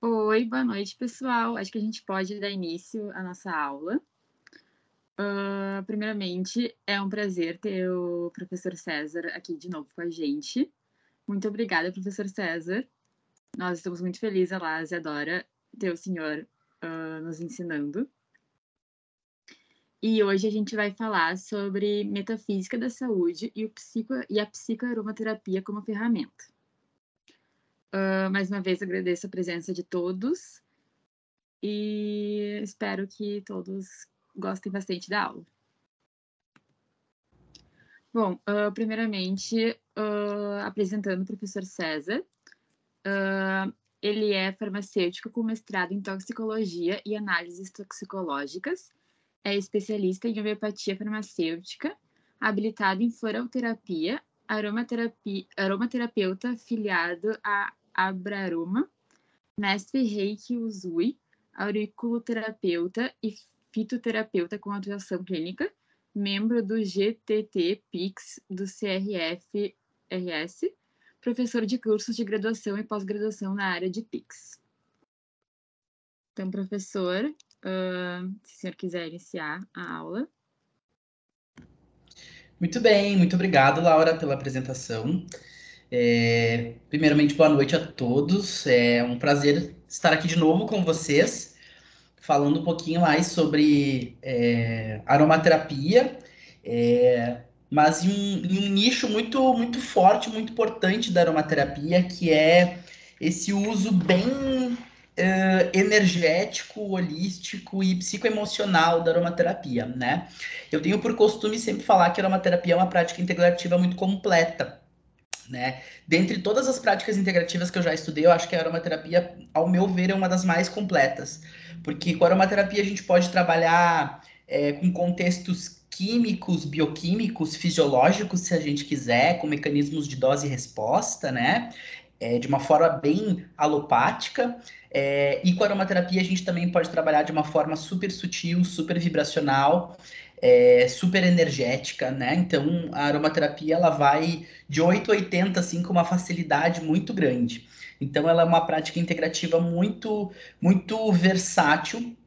Oi, boa noite, pessoal. Acho que a gente pode dar início à nossa aula. Primeiramente, é um prazer ter o professor César aqui de novo com a gente. Muito obrigada, professor César. Nós estamos muito felizes, a Lázia e a Dora, ter o senhor nos ensinando. E hoje a gente vai falar sobre metafísica da saúde e a psicoaromaterapia como ferramenta. Mais uma vez, agradeço a presença de todos e espero que todos gostem bastante da aula. Bom, primeiramente, apresentando o professor César. Ele é farmacêutico com mestrado em toxicologia e análises toxicológicas, é especialista em homeopatia farmacêutica, habilitado em floroterapia, aromaterapeuta filiado a Abraroma, mestre Reiki Usui, auriculoterapeuta e fitoterapeuta com atuação clínica, membro do GTT-PIX do CRF-RS, professor de cursos de graduação e pós-graduação na área de PIX. Então, professor, se o senhor quiser iniciar a aula. Muito bem, muito obrigado, Laura, pela apresentação. Primeiramente, boa noite a todos. É um prazer estar aqui de novo com vocês, falando um pouquinho mais sobre aromaterapia, mas em um nicho muito forte, muito importante da aromaterapia, que é esse uso bem energético, holístico e psicoemocional da aromaterapia, né? Eu tenho por costume sempre falar que a aromaterapia é uma prática integrativa muito completa, né? Dentre todas as práticas integrativas que eu já estudei, eu acho que a aromaterapia, ao meu ver, é uma das mais completas. Porque com a aromaterapia a gente pode trabalhar com contextos químicos, bioquímicos, fisiológicos, se a gente quiser, com mecanismos de dose e resposta, né? De uma forma bem alopática. E com a aromaterapia a gente também pode trabalhar de uma forma super sutil, super vibracional, super energética, né? Então a aromaterapia ela vai de 8 a 80, assim, com uma facilidade muito grande. Então ela é uma prática integrativa muito versátil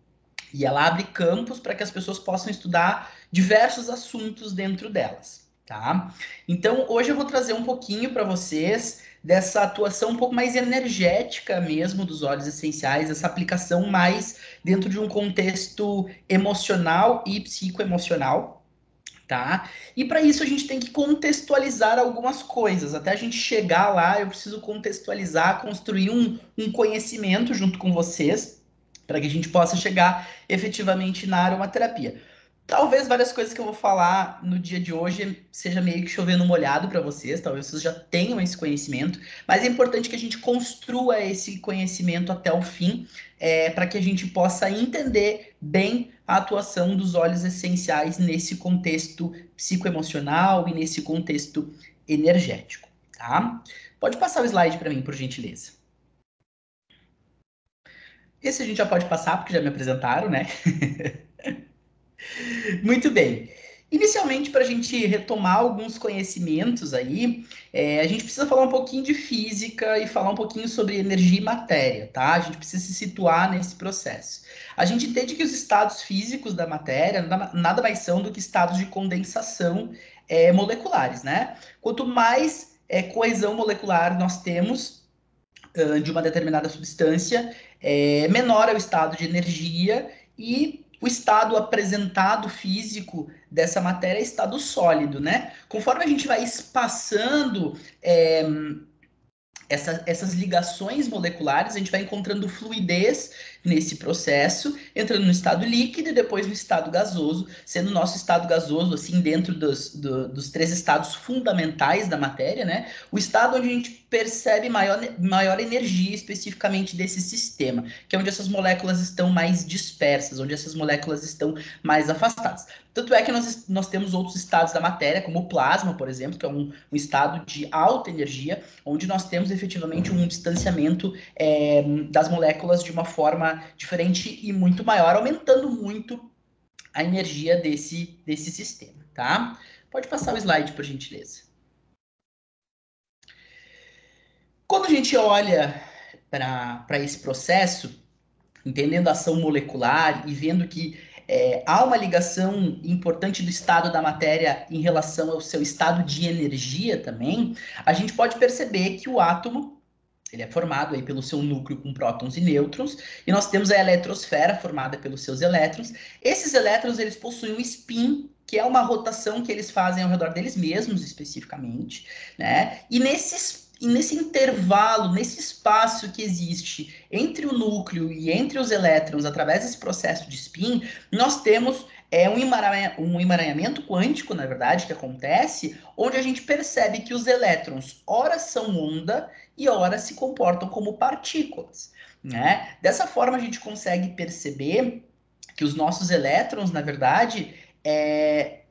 e ela abre campos para que as pessoas possam estudar diversos assuntos dentro delas, tá? Então hoje eu vou trazer um pouquinho para vocês dessa atuação um pouco mais energética mesmo dos óleos essenciais, essa aplicação mais dentro de um contexto emocional e psicoemocional, tá? E para isso a gente tem que contextualizar algumas coisas. Até a gente chegar lá, eu preciso contextualizar, construir um conhecimento junto com vocês, para que a gente possa chegar efetivamente na aromaterapia. Talvez várias coisas que eu vou falar no dia de hoje seja meio que chovendo molhado para vocês, talvez vocês já tenham esse conhecimento, mas é importante que a gente construa esse conhecimento até o fim, para que a gente possa entender bem a atuação dos óleos essenciais nesse contexto psicoemocional e nesse contexto energético, tá? Pode passar o slide para mim, por gentileza. Esse a gente já pode passar, porque já me apresentaram, né? Muito bem. Inicialmente, para a gente retomar alguns conhecimentos aí, a gente precisa falar um pouquinho de física e falar um pouquinho sobre energia e matéria, tá? A gente precisa se situar nesse processo. A gente entende que os estados físicos da matéria nada mais são do que estados de condensação moleculares, né? Quanto mais coesão molecular nós temos de uma determinada substância, menor é o estado de energia e o estado apresentado físico dessa matéria é estado sólido, né? Conforme a gente vai espaçando essas ligações moleculares, a gente vai encontrando fluidez nesse processo, entrando no estado líquido e depois no estado gasoso, sendo o nosso estado gasoso, assim, dentro dos três estados fundamentais da matéria, né? O estado onde a gente percebe maior energia especificamente desse sistema, que é onde essas moléculas estão mais dispersas, onde essas moléculas estão mais afastadas. Tanto é que nós temos outros estados da matéria, como o plasma, por exemplo, que é um estado de alta energia, onde nós temos efetivamente um distanciamento das moléculas de uma forma diferente e muito maior, aumentando muito a energia desse sistema, tá? Pode passar o slide, por gentileza. Quando a gente olha para esse processo, entendendo a ação molecular e vendo que há uma ligação importante do estado da matéria em relação ao seu estado de energia também, a gente pode perceber que o átomo ele é formado aí pelo seu núcleo com prótons e nêutrons, e nós temos a eletrosfera formada pelos seus elétrons. Esses elétrons eles possuem um spin, que é uma rotação que eles fazem ao redor deles mesmos, especificamente, né? E nesse intervalo, nesse espaço que existe entre o núcleo e entre os elétrons, através desse processo de spin, nós temos um emaranhamento quântico, na verdade, que acontece, onde a gente percebe que os elétrons, ora são onda e ora se comportam como partículas, né? Dessa forma, a gente consegue perceber que os nossos elétrons, na verdade,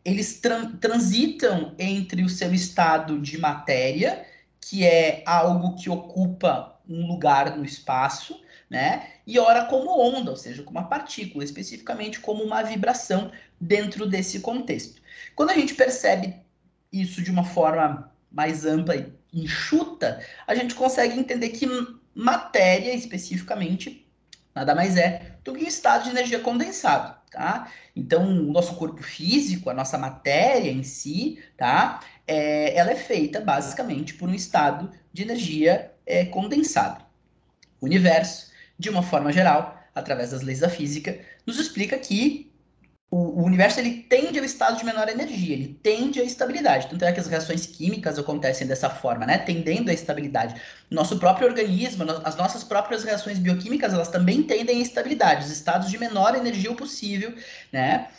eles transitam entre o seu estado de matéria, que é algo que ocupa um lugar no espaço, né? E ora como onda, ou seja, como uma partícula, especificamente como uma vibração dentro desse contexto. Quando a gente percebe isso de uma forma mais ampla e enxuta, a gente consegue entender que matéria, especificamente, nada mais é do que um estado de energia condensado, tá? Então, o nosso corpo físico, a nossa matéria em si, tá? Ela é feita basicamente por um estado de energia condensado. O universo, de uma forma geral, através das leis da física, nos explica que o universo ele tende ao estado de menor energia, ele tende à estabilidade. Tanto é que as reações químicas acontecem dessa forma, né? Tendendo à estabilidade. Nosso próprio organismo, as nossas próprias reações bioquímicas, elas também tendem à estabilidade, os estados de menor energia possível, né?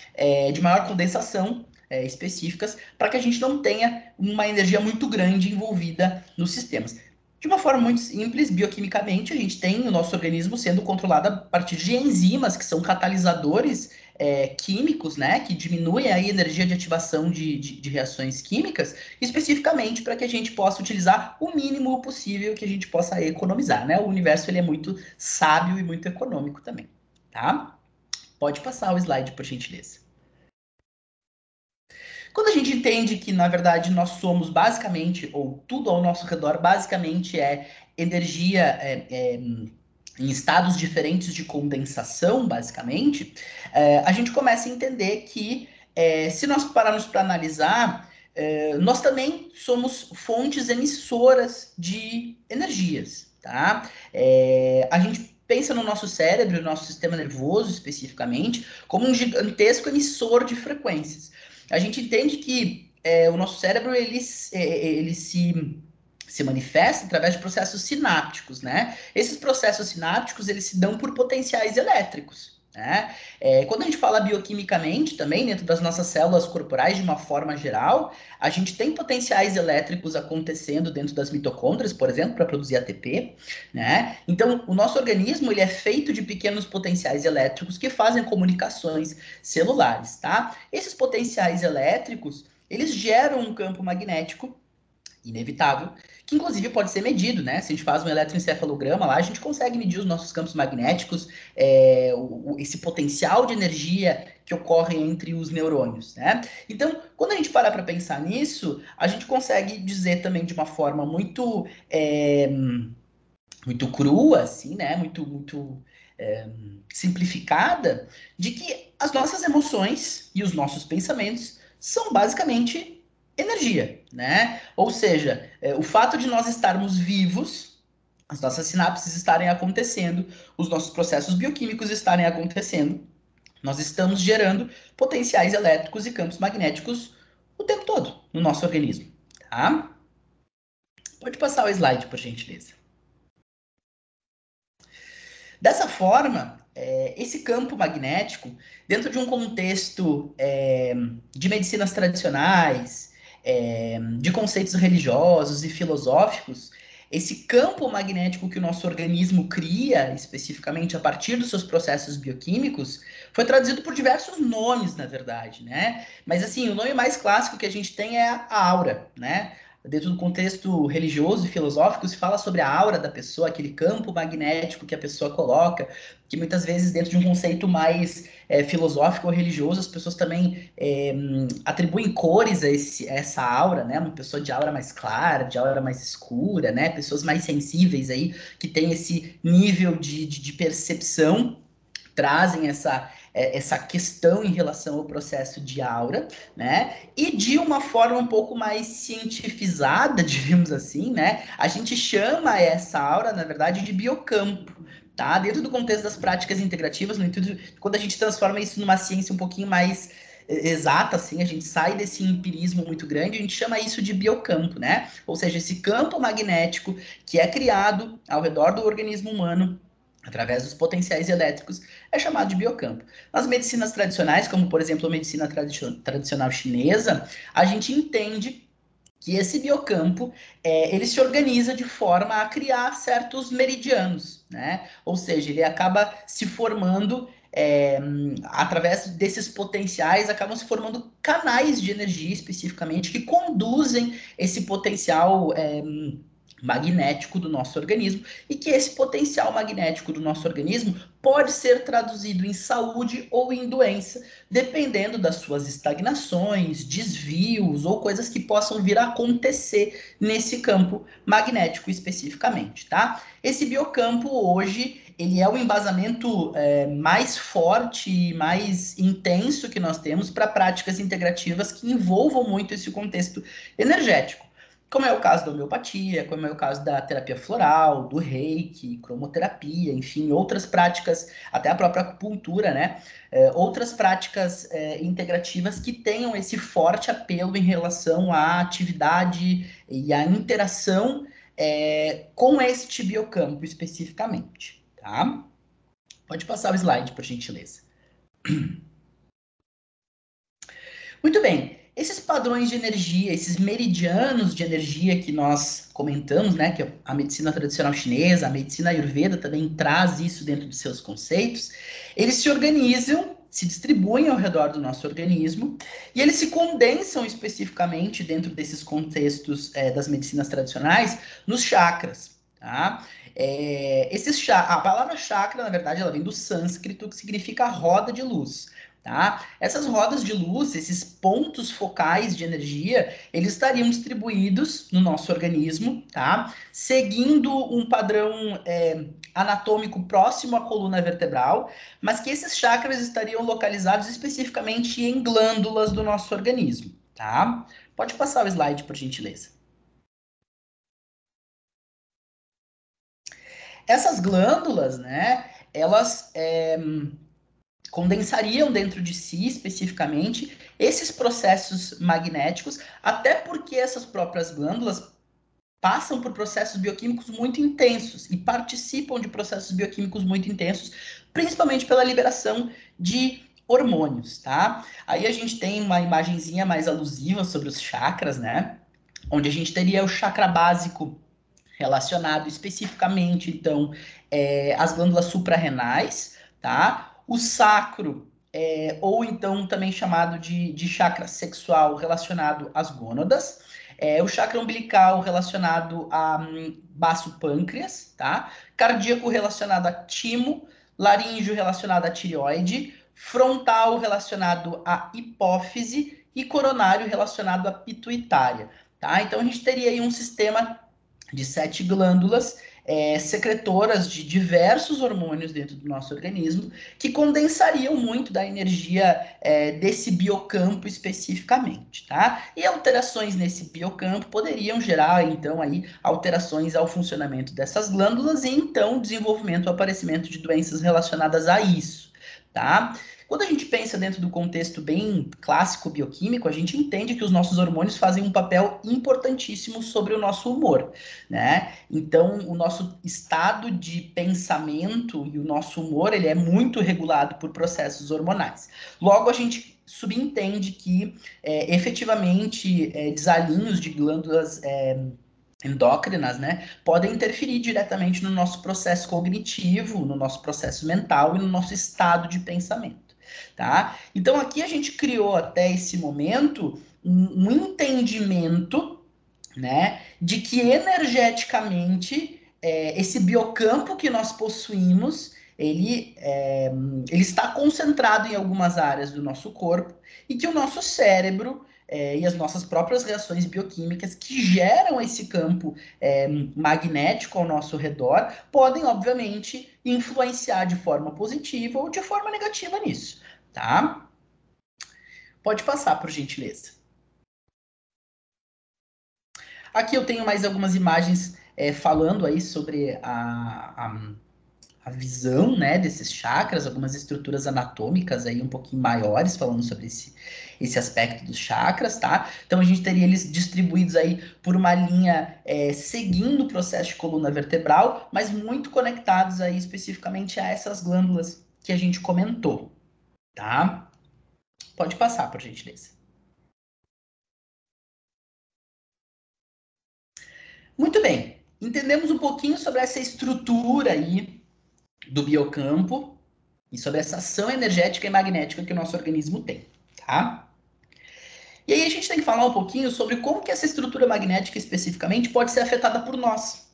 De maior condensação específicas, para que a gente não tenha uma energia muito grande envolvida nos sistemas. De uma forma muito simples, bioquimicamente, a gente tem o nosso organismo sendo controlado a partir de enzimas, que são catalisadores químicos, né, que diminuem a energia de ativação de reações químicas, especificamente para que a gente possa utilizar o mínimo possível que a gente possa economizar, né? O universo ele é muito sábio e muito econômico também, tá? Pode passar o slide, por gentileza. Quando a gente entende que, na verdade, nós somos basicamente, ou tudo ao nosso redor, basicamente energia em estados diferentes de condensação, basicamente, a gente começa a entender que, se nós pararmos para analisar, nós também somos fontes emissoras de energias, tá? A gente pensa no nosso cérebro, no nosso sistema nervoso especificamente, como um gigantesco emissor de frequências. A gente entende que o nosso cérebro ele se manifesta através de processos sinápticos, né? Esses processos sinápticos eles se dão por potenciais elétricos, né? Quando a gente fala bioquimicamente também, dentro das nossas células corporais, de uma forma geral, a gente tem potenciais elétricos acontecendo dentro das mitocôndrias, por exemplo, para produzir ATP, né? Então, o nosso organismo ele é feito de pequenos potenciais elétricos que fazem comunicações celulares, tá? Esses potenciais elétricos, eles geram um campo magnético inevitável, que inclusive pode ser medido, né? Se a gente faz um eletroencefalograma lá, a gente consegue medir os nossos campos magnéticos, esse potencial de energia que ocorre entre os neurônios, né? Então, quando a gente parar para pensar nisso, a gente consegue dizer também de uma forma muito crua, assim, né? Muito simplificada, de que as nossas emoções e os nossos pensamentos são basicamente energia, né? Ou seja, o fato de nós estarmos vivos, as nossas sinapses estarem acontecendo, os nossos processos bioquímicos estarem acontecendo, nós estamos gerando potenciais elétricos e campos magnéticos o tempo todo no nosso organismo, tá? Pode passar o slide, por gentileza. Dessa forma, esse campo magnético, dentro de um contexto de medicinas tradicionais, de conceitos religiosos e filosóficos, esse campo magnético que o nosso organismo cria, especificamente a partir dos seus processos bioquímicos, foi traduzido por diversos nomes, na verdade, né? Mas assim, o nome mais clássico que a gente tem é a aura, né? dentro do contexto religioso e filosófico, se fala sobre a aura da pessoa, aquele campo magnético que a pessoa coloca, que muitas vezes dentro de um conceito mais filosófico ou religioso, as pessoas também atribuem cores a essa aura, né? Uma pessoa de aura mais clara, de aura mais escura, né? Pessoas mais sensíveis aí, que tem esse nível de percepção, trazem essa questão em relação ao processo de aura, né? E de uma forma um pouco mais cientificizada, digamos assim, né? A gente chama essa aura, na verdade, de biocampo. Tá? Dentro do contexto das práticas integrativas, no intuito, quando a gente transforma isso numa ciência um pouquinho mais exata, assim, a gente sai desse empirismo muito grande, a gente chama isso de biocampo, né? Ou seja, esse campo magnético que é criado ao redor do organismo humano através dos potenciais elétricos, é chamado de biocampo. Nas medicinas tradicionais, como por exemplo a medicina tradicional chinesa, a gente entende que esse biocampo ele se organiza de forma a criar certos meridianos, né? Ou seja, ele acaba se formando através desses potenciais, acabam se formando canais de energia especificamente que conduzem esse potencial magnético do nosso organismo e que esse potencial magnético do nosso organismo pode ser traduzido em saúde ou em doença, dependendo das suas estagnações, desvios ou coisas que possam vir a acontecer nesse campo magnético especificamente, tá? Esse biocampo hoje ele é o embasamento mais forte e mais intenso que nós temos para práticas integrativas que envolvam muito esse contexto energético. Como é o caso da homeopatia, como é o caso da terapia floral, do reiki, cromoterapia, enfim, outras práticas, até a própria acupuntura, né? Outras práticas integrativas que tenham esse forte apelo em relação à atividade e à interação com este biocampo especificamente, tá? Pode passar o slide, por gentileza. Muito bem. Esses padrões de energia, esses meridianos de energia que nós comentamos, né, que a medicina tradicional chinesa, a medicina ayurveda também traz isso dentro de seus conceitos, eles se organizam, se distribuem ao redor do nosso organismo e eles se condensam especificamente dentro desses contextos das medicinas tradicionais nos chakras, tá? A palavra chakra, na verdade, ela vem do sânscrito, que significa roda de luz. Tá? Essas rodas de luz, esses pontos focais de energia, eles estariam distribuídos no nosso organismo, tá? Seguindo um padrão anatômico próximo à coluna vertebral, mas que esses chakras estariam localizados especificamente em glândulas do nosso organismo, tá? Pode passar o slide, por gentileza. Essas glândulas, né, elas condensariam dentro de si, especificamente, esses processos magnéticos, até porque essas próprias glândulas passam por processos bioquímicos muito intensos e participam de processos bioquímicos muito intensos, principalmente pela liberação de hormônios, tá? Aí a gente tem uma imagenzinha mais alusiva sobre os chakras, né? Onde a gente teria o chakra básico relacionado especificamente, então, às glândulas suprarrenais, tá? O sacro, ou então também chamado de chakra sexual relacionado às gônadas, o chakra umbilical relacionado a baço pâncreas, tá? Cardíaco relacionado a timo, laríngeo relacionado à tireoide, frontal relacionado à hipófise e coronário relacionado à pituitária, tá? Então a gente teria aí um sistema de 7 glândulas secretoras de diversos hormônios dentro do nosso organismo, que condensariam muito da energia desse biocampo especificamente, tá? E alterações nesse biocampo poderiam gerar, então, aí, alterações ao funcionamento dessas glândulas e, então, desenvolvimento ou aparecimento de doenças relacionadas a isso, tá? Quando a gente pensa dentro do contexto bem clássico bioquímico, a gente entende que os nossos hormônios fazem um papel importantíssimo sobre o nosso humor, né? Então, o nosso estado de pensamento e o nosso humor, ele é muito regulado por processos hormonais. Logo, a gente subentende que, efetivamente, desalinhos de glândulas endócrinas, né, podem interferir diretamente no nosso processo cognitivo, no nosso processo mental e no nosso estado de pensamento, tá? Então aqui a gente criou até esse momento um entendimento né, de que energeticamente esse biocampo que nós possuímos, ele está concentrado em algumas áreas do nosso corpo e que o nosso cérebro e as nossas próprias reações bioquímicas que geram esse campo magnético ao nosso redor podem, obviamente, influenciar de forma positiva ou de forma negativa nisso, tá? Pode passar, por gentileza. Aqui eu tenho mais algumas imagens falando aí sobre a visão, né, desses chakras, algumas estruturas anatômicas aí um pouquinho maiores, falando sobre esse aspecto dos chakras, tá? Então a gente teria eles distribuídos aí por uma linha seguindo o processo de coluna vertebral, mas muito conectados aí especificamente a essas glândulas que a gente comentou, tá? Pode passar, por gentileza. Muito bem. Entendemos um pouquinho sobre essa estrutura aí do biocampo e sobre essa ação energética e magnética que o nosso organismo tem, tá? E aí a gente tem que falar um pouquinho sobre como que essa estrutura magnética especificamente pode ser afetada por nós,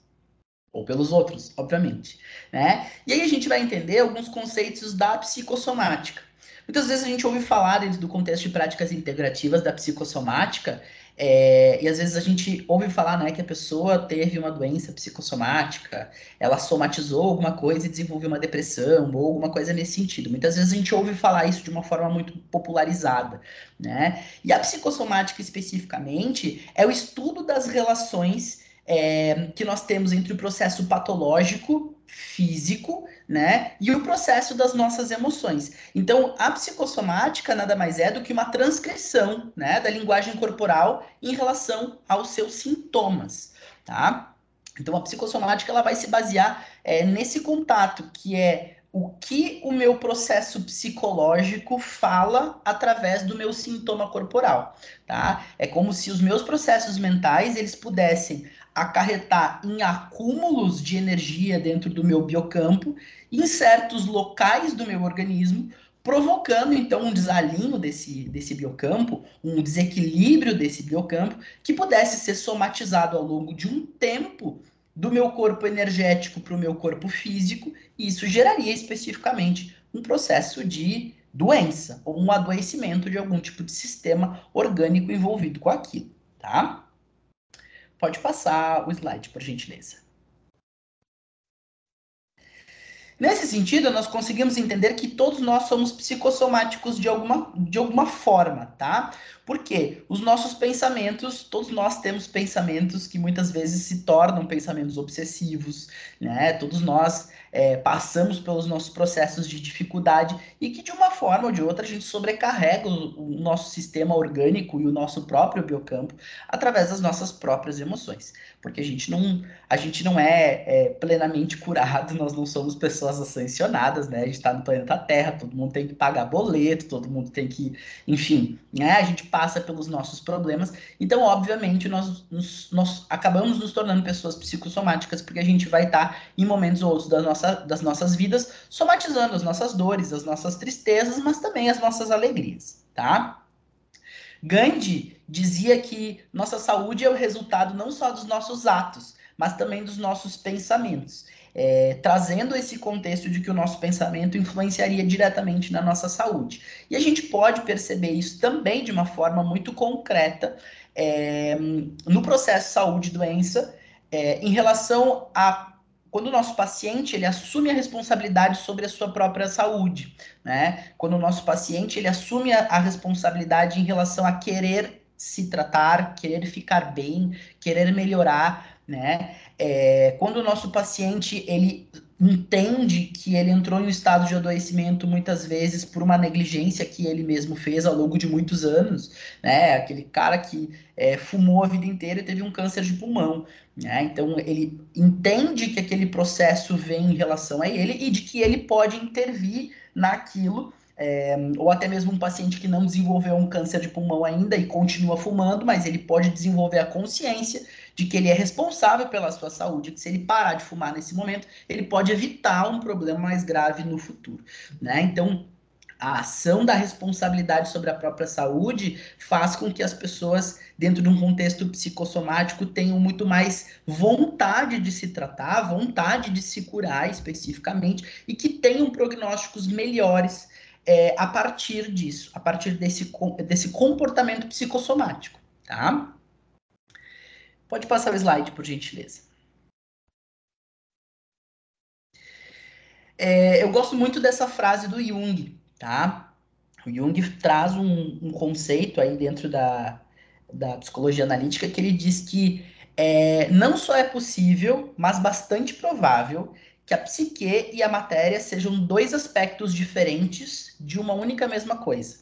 ou pelos outros, obviamente, né? E aí a gente vai entender alguns conceitos da psicossomática. Muitas vezes a gente ouve falar dentro do contexto de práticas integrativas da psicossomática, e às vezes a gente ouve falar, né, que a pessoa teve uma doença psicossomática, ela somatizou alguma coisa e desenvolveu uma depressão, ou alguma coisa nesse sentido. Muitas vezes a gente ouve falar isso de uma forma muito popularizada, né? E a psicossomática especificamente é o estudo das relações que nós temos entre o processo patológico, físico, né, e o processo das nossas emoções. Então, a psicossomática nada mais é do que uma transcrição, né, da linguagem corporal em relação aos seus sintomas, tá? Então, a psicossomática ela vai se basear nesse contato, que é o que o meu processo psicológico fala através do meu sintoma corporal, tá? É como se os meus processos mentais eles pudessem acarretar em acúmulos de energia dentro do meu biocampo, em certos locais do meu organismo, provocando então um desalinho desse biocampo, um desequilíbrio desse biocampo, que pudesse ser somatizado ao longo de um tempo do meu corpo energético para o meu corpo físico, e isso geraria especificamente um processo de doença, ou um adoecimento de algum tipo de sistema orgânico envolvido com aquilo, tá? Pode passar o slide, por gentileza. Nesse sentido, nós conseguimos entender que todos nós somos psicossomáticos de alguma forma, tá? Porque os nossos pensamentos, todos nós temos pensamentos que muitas vezes se tornam pensamentos obsessivos, né? Todos nós passamos pelos nossos processos de dificuldade e que de uma forma ou de outra a gente sobrecarrega o nosso sistema orgânico e o nosso próprio biocampo através das nossas próprias emoções. Porque a gente não é plenamente curado, nós não somos pessoas ascensionadas, né? A gente está no planeta Terra, todo mundo tem que pagar boleto, todo mundo tem que, enfim, né? A gente passa pelos nossos problemas. Então, obviamente, nós acabamos nos tornando pessoas psicossomáticas, porque a gente vai estar em momentos ou outros das nossas vidas somatizando as nossas dores, as nossas tristezas, mas também as nossas alegrias, tá? Gandhi dizia que nossa saúde é o resultado não só dos nossos atos, mas também dos nossos pensamentos. Trazendo esse contexto de que o nosso pensamento influenciaria diretamente na nossa saúde. E a gente pode perceber isso também de uma forma muito concreta no processo saúde e doença, em relação a quando o nosso paciente ele assume a responsabilidade sobre a sua própria saúde, né? Quando o nosso paciente ele assume a responsabilidade em relação a querer se tratar, querer ficar bem, querer melhorar, né? Quando o nosso paciente ele entende que ele entrou em um estado de adoecimento muitas vezes por uma negligência que ele mesmo fez ao longo de muitos anos, né? Aquele cara que fumou a vida inteira e teve um câncer de pulmão, né? Então ele entende que aquele processo vem em relação a ele e de que ele pode intervir naquilo, ou até mesmo um paciente que não desenvolveu um câncer de pulmão ainda e continua fumando, mas ele pode desenvolver a consciência de que ele é responsável pela sua saúde, que se ele parar de fumar nesse momento, ele pode evitar um problema mais grave no futuro, né? Então, A ação da responsabilidade sobre a própria saúde faz com que as pessoas, dentro de um contexto psicossomático, tenham muito mais vontade de se tratar, vontade de se curar especificamente, e que tenham prognósticos melhores a partir disso, a partir desse comportamento psicossomático, tá? Pode passar o slide, por gentileza. Eu gosto muito dessa frase do Jung, tá? O Jung traz um conceito aí dentro da psicologia analítica que ele diz que não só é possível, mas bastante provável que a psique e a matéria sejam dois aspectos diferentes de uma única mesma coisa.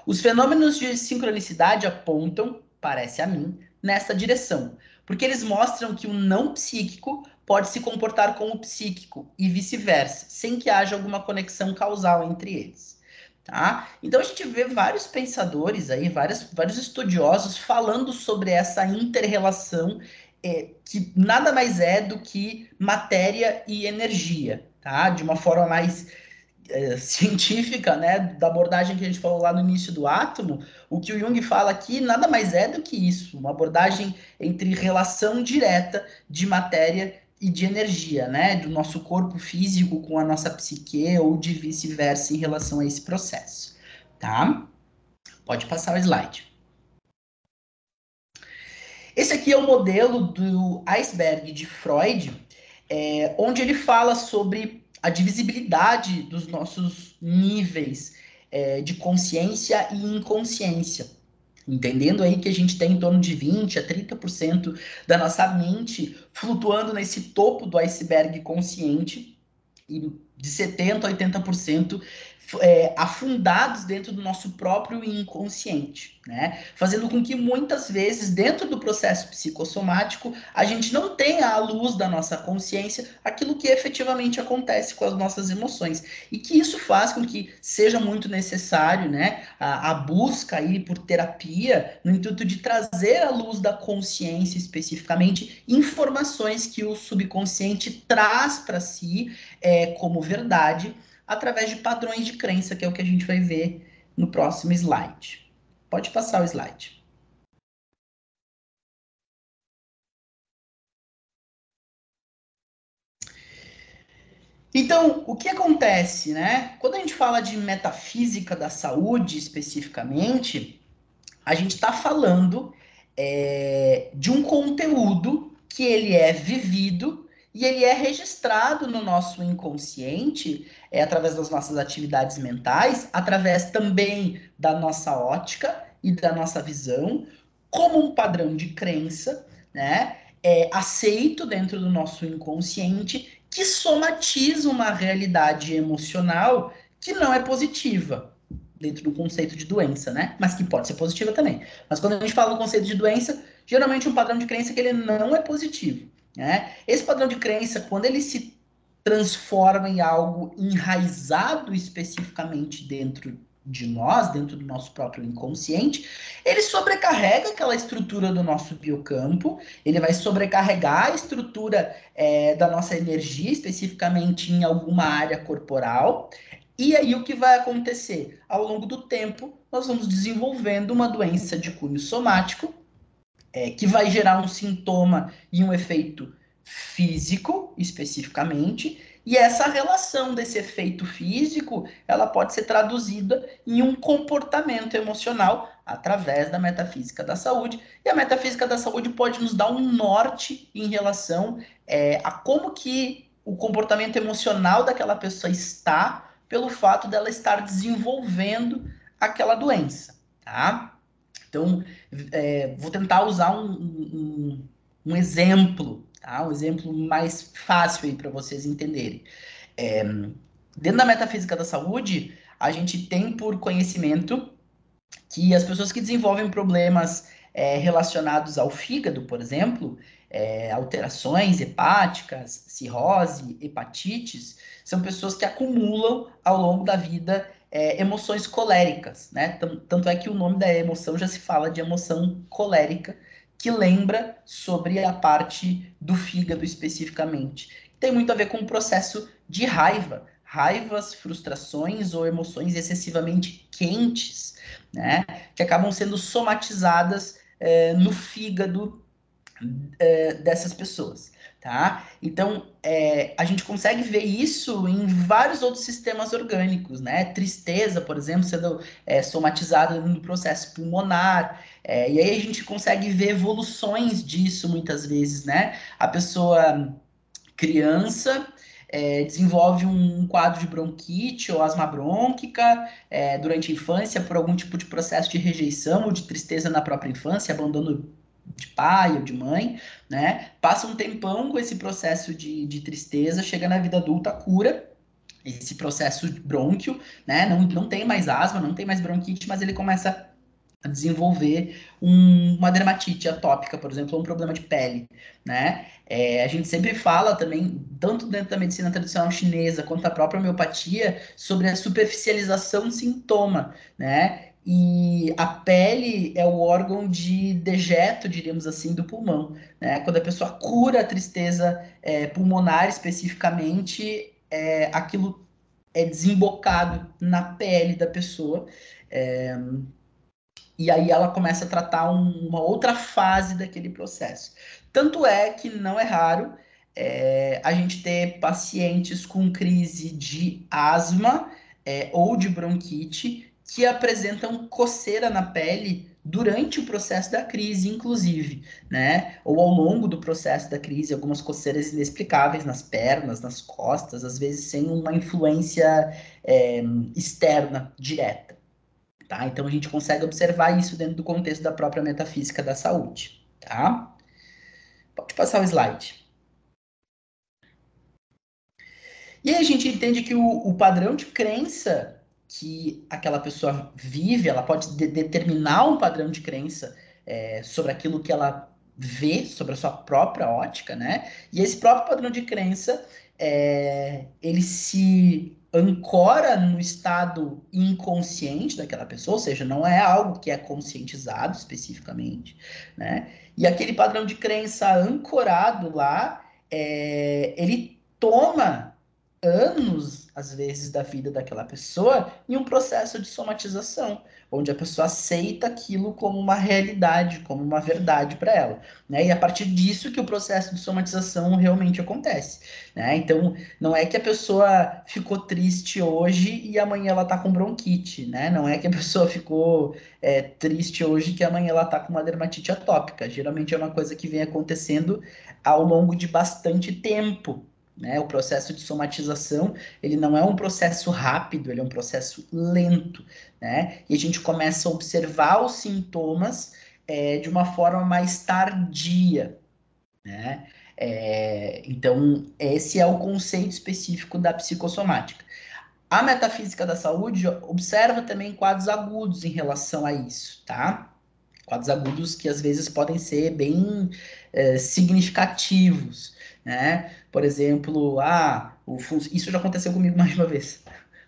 Os fenômenos de sincronicidade apontam, parece a mim, nessa direção, porque eles mostram que o não psíquico pode se comportar como psíquico e vice-versa, sem que haja alguma conexão causal entre eles. Tá? Então a gente vê vários pensadores aí, vários estudiosos falando sobre essa inter-relação que nada mais é do que matéria e energia, tá? De uma forma mais científica, né, da abordagem que a gente falou lá no início do átomo, o que o Jung fala aqui nada mais é do que isso, uma abordagem entre relação direta de matéria e de energia, né, do nosso corpo físico com a nossa psique ou de vice-versa em relação a esse processo, tá? Pode passar o slide. Esse aqui é o modelo do iceberg de Freud, onde ele fala sobre a divisibilidade dos nossos níveis de consciência e inconsciência. Entendendo aí que a gente tem em torno de 20 a 30% da nossa mente flutuando nesse topo do iceberg consciente e de 70 a 80% afundados dentro do nosso próprio inconsciente, né? Fazendo com que muitas vezes, dentro do processo psicossomático, a gente não tenha à luz da nossa consciência aquilo que efetivamente acontece com as nossas emoções. E que isso faz com que seja muito necessário, né, a busca aí por terapia, no intuito de trazer à luz da consciência especificamente informações que o subconsciente traz para si como verdade através de padrões de crença, que é o que a gente vai ver no próximo slide. Pode passar o slide. Então, o que acontece, né? Quando a gente fala de metafísica da saúde, especificamente, a gente está falando de um conteúdo que ele é vivido e ele é registrado no nosso inconsciente, através das nossas atividades mentais, através também da nossa ótica e da nossa visão, como um padrão de crença, né? Aceito dentro do nosso inconsciente, que somatiza uma realidade emocional que não é positiva dentro do conceito de doença, né? Mas que pode ser positiva também. Mas quando a gente fala do conceito de doença, geralmente um padrão de crença que ele não é positivo, né? Esse padrão de crença, quando ele se transforma em algo enraizado especificamente dentro de nós, dentro do nosso próprio inconsciente, ele sobrecarrega aquela estrutura do nosso biocampo, ele vai sobrecarregar a estrutura da nossa energia, especificamente em alguma área corporal, e aí o que vai acontecer? Ao longo do tempo, nós vamos desenvolvendo uma doença de cunho somático, que vai gerar um sintoma e um efeito físico, especificamente, e essa relação desse efeito físico, ela pode ser traduzida em um comportamento emocional através da metafísica da saúde, e a metafísica da saúde pode nos dar um norte em relação a como que o comportamento emocional daquela pessoa está pelo fato dela estar desenvolvendo aquela doença, tá? Então, vou tentar usar um exemplo, tá? Um exemplo mais fácil aí para vocês entenderem. Dentro da metafísica da saúde, a gente tem por conhecimento que as pessoas que desenvolvem problemas relacionados ao fígado, por exemplo, alterações hepáticas, cirrose, hepatites, são pessoas que acumulam ao longo da vida emoções coléricas, né? Tanto é que o nome da emoção já se fala de emoção colérica, que lembra sobre a parte do fígado especificamente. Tem muito a ver com o processo de raiva. raivas, frustrações ou emoções excessivamente quentes, né? Que acabam sendo somatizadas no fígado dessas pessoas, tá? Então, a gente consegue ver isso em vários outros sistemas orgânicos, né? Tristeza, por exemplo, sendo somatizada no processo pulmonar, e aí a gente consegue ver evoluções disso muitas vezes, né? A pessoa criança desenvolve um quadro de bronquite ou asma brônquica durante a infância por algum tipo de processo de rejeição ou de tristeza na própria infância, abandono de pai ou de mãe, né? Passa um tempão com esse processo de tristeza, chega na vida adulta, cura esse processo brônquio, né? Não tem mais asma, não tem mais bronquite, mas ele começa a desenvolver uma dermatite atópica, por exemplo, ou um problema de pele, né? A gente sempre fala também, tanto dentro da medicina tradicional chinesa quanto da própria homeopatia, sobre a superficialização do sintoma, né? E a pele é o órgão de dejeto, diríamos assim, do pulmão, né? Quando a pessoa cura a tristeza pulmonar especificamente, aquilo é desembocado na pele da pessoa. E aí ela começa a tratar uma outra fase daquele processo. Tanto é que não é raro a gente ter pacientes com crise de asma ou de bronquite que apresentam coceira na pele durante o processo da crise, inclusive, né? Ou ao longo do processo da crise, algumas coceiras inexplicáveis nas pernas, nas costas, às vezes sem uma influência externa direta. Tá? Então a gente consegue observar isso dentro do contexto da própria metafísica da saúde, tá? Pode passar o slide. E aí a gente entende que o padrão de crença que aquela pessoa vive, ela pode determinar um padrão de crença sobre aquilo que ela vê, sobre a sua própria ótica, né? E esse próprio padrão de crença, ele se ancora no estado inconsciente daquela pessoa, ou seja, não é algo que é conscientizado especificamente, né? E aquele padrão de crença ancorado lá, ele toma anos, às vezes, da vida daquela pessoa em um processo de somatização, onde a pessoa aceita aquilo como uma realidade, como uma verdade para ela, né? E a partir disso que o processo de somatização realmente acontece, né? Então, não é que a pessoa ficou triste hoje e amanhã ela tá com bronquite, né? Não é que a pessoa ficou triste hoje que amanhã ela tá com uma dermatite atópica. Geralmente é uma coisa que vem acontecendo ao longo de bastante tempo, né? O processo de somatização, ele não é um processo rápido, ele é um processo lento, né? E a gente começa a observar os sintomas de uma forma mais tardia, né? Então, esse é o conceito específico da psicossomática. A metafísica da saúde observa também quadros agudos em relação a isso, tá? Quadros agudos que às vezes podem ser bem significativos, né? Por exemplo, isso já aconteceu comigo mais de uma vez.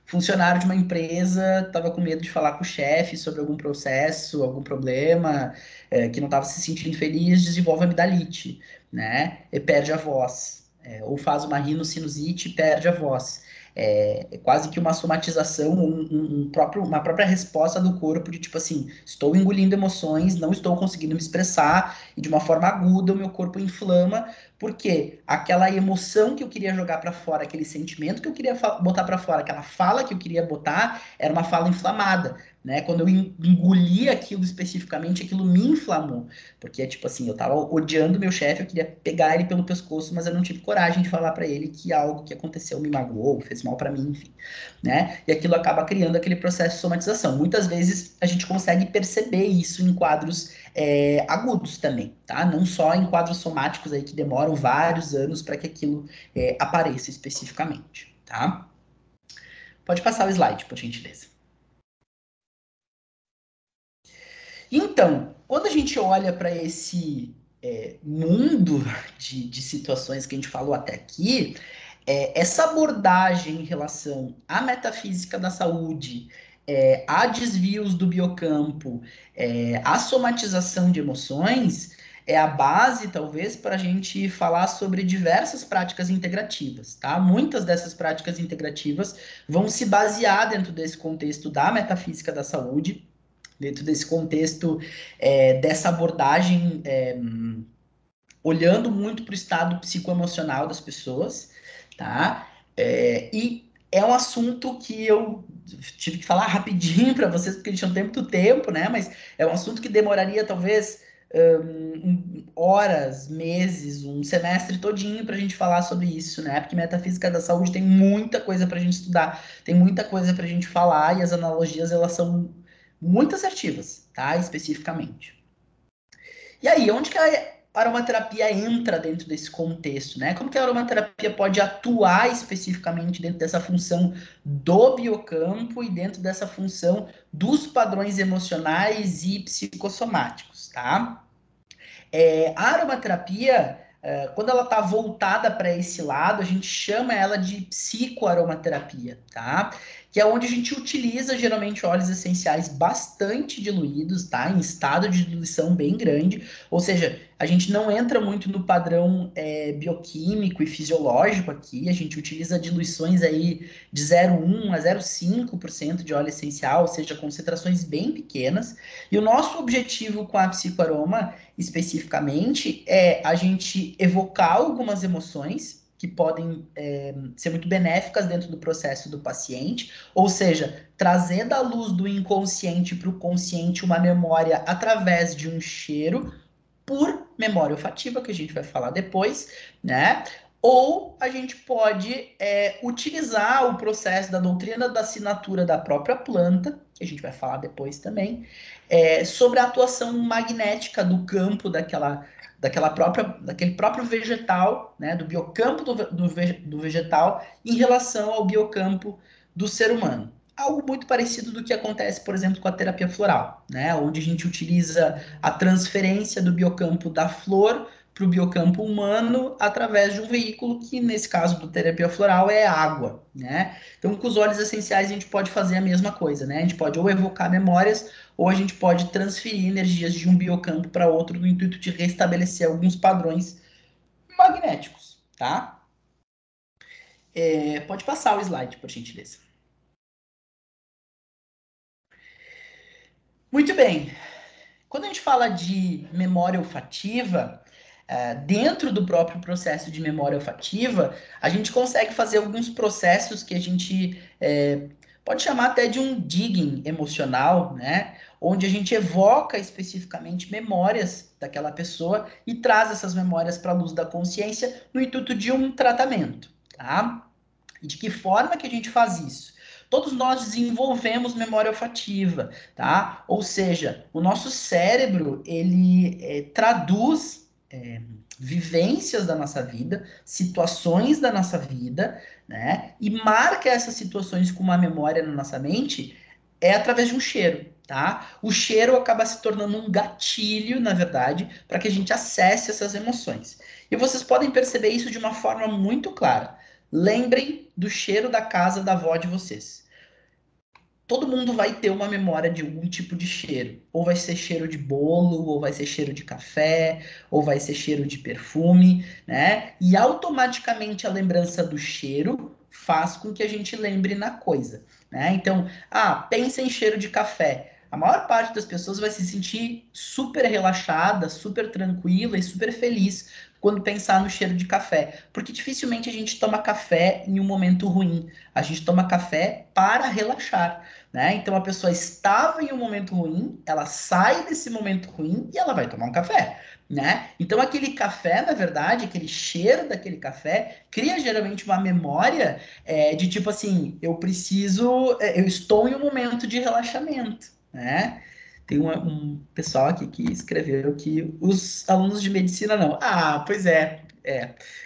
Funcionário de uma empresa estava com medo de falar com o chefe sobre algum processo, algum problema, que não estava se sentindo feliz, desenvolve amidalite, né? E perde a voz. Ou faz uma rinocinusite e perde a voz. É quase que uma somatização, uma própria resposta do corpo de tipo assim, estou engolindo emoções, não estou conseguindo me expressar, e de uma forma aguda o meu corpo inflama, porque aquela emoção que eu queria jogar para fora, aquele sentimento que eu queria botar para fora, aquela fala que eu queria botar, era uma fala inflamada, né? Quando eu engoli aquilo especificamente, aquilo me inflamou. Porque, tipo assim, eu tava odiando meu chefe, eu queria pegar ele pelo pescoço, mas eu não tive coragem de falar para ele que algo que aconteceu me magoou, fez mal para mim, enfim, né? E aquilo acaba criando aquele processo de somatização. Muitas vezes a gente consegue perceber isso em quadros agudos também, tá? Não só em quadros somáticos aí que demoram vários anos para que aquilo apareça especificamente, tá? Pode passar o slide, por gentileza. Então, quando a gente olha para esse mundo de situações que a gente falou até aqui, essa abordagem em relação à metafísica da saúde, a desvios do biocampo, à somatização de emoções, é a base, talvez, para a gente falar sobre diversas práticas integrativas, tá? Muitas dessas práticas integrativas vão se basear dentro desse contexto da metafísica da saúde, dentro desse contexto dessa abordagem olhando muito para o estado psicoemocional das pessoas, tá? E é um assunto que eu tive que falar rapidinho para vocês, porque a gente não tem muito tempo, né? Mas é um assunto que demoraria talvez horas, meses, um semestre todinho para a gente falar sobre isso, né? Porque metafísica da saúde tem muita coisa para a gente estudar, tem muita coisa para a gente falar, e as analogias elas são muito assertivas, tá? Especificamente. E aí, onde que a aromaterapia entra dentro desse contexto, né? Como que a aromaterapia pode atuar especificamente dentro dessa função do biocampo e dentro dessa função dos padrões emocionais e psicossomáticos, tá? A aromaterapia, quando ela está voltada para esse lado, a gente chama ela de psicoaromaterapia, tá? Que é onde a gente utiliza geralmente óleos essenciais bastante diluídos, tá? Em estado de diluição bem grande, ou seja, a gente não entra muito no padrão bioquímico e fisiológico aqui, a gente utiliza diluições aí de 0,1 a 0,5% de óleo essencial, ou seja, concentrações bem pequenas. E o nosso objetivo com a psicoaroma especificamente é a gente evocar algumas emoções que podem ser muito benéficas dentro do processo do paciente, ou seja, trazer da luz do inconsciente para o consciente uma memória através de um cheiro, por memória olfativa, que a gente vai falar depois, né? Ou a gente pode utilizar o processo da doutrina da assinatura da própria planta, que a gente vai falar depois também, sobre a atuação magnética do campo daquele próprio vegetal, né, do biocampo do vegetal em relação ao biocampo do ser humano. Algo muito parecido do que acontece, por exemplo, com a terapia floral, né, onde a gente utiliza a transferência do biocampo da flor para o biocampo humano através de um veículo que, nesse caso do terapia floral, é água, né? Então, com os óleos essenciais, a gente pode fazer a mesma coisa, né? A gente pode ou evocar memórias, ou a gente pode transferir energias de um biocampo para outro no intuito de restabelecer alguns padrões magnéticos, tá? Pode passar o slide, por gentileza. Muito bem. Quando a gente fala de memória olfativa, dentro do próprio processo de memória olfativa, a gente consegue fazer alguns processos que a gente pode chamar até de um digging emocional, né? Onde a gente evoca especificamente memórias daquela pessoa e traz essas memórias para a luz da consciência no intuito de um tratamento, tá? E de que forma que a gente faz isso? Todos nós desenvolvemos memória olfativa, tá? Ou seja, o nosso cérebro, ele traduz vivências da nossa vida, situações da nossa vida, né? E marca essas situações com uma memória na nossa mente através de um cheiro, tá? O cheiro acaba se tornando um gatilho, na verdade, para que a gente acesse essas emoções. E vocês podem perceber isso de uma forma muito clara. Lembrem do cheiro da casa da avó de vocês. Todo mundo vai ter uma memória de algum tipo de cheiro. Ou vai ser cheiro de bolo, ou vai ser cheiro de café, ou vai ser cheiro de perfume, né? E automaticamente a lembrança do cheiro faz com que a gente lembre na coisa, né? Então, pensa em cheiro de café. A maior parte das pessoas vai se sentir super relaxada, super tranquila e super feliz quando pensar no cheiro de café, porque dificilmente a gente toma café em um momento ruim. A gente toma café para relaxar, né? Então a pessoa estava em um momento ruim, ela sai desse momento ruim e ela vai tomar um café, né? Então aquele café, na verdade, aquele cheiro daquele café cria geralmente uma memória de tipo assim, eu estou em um momento de relaxamento, né? Tem um pessoal aqui que escreveu que os alunos de medicina não. Pois é.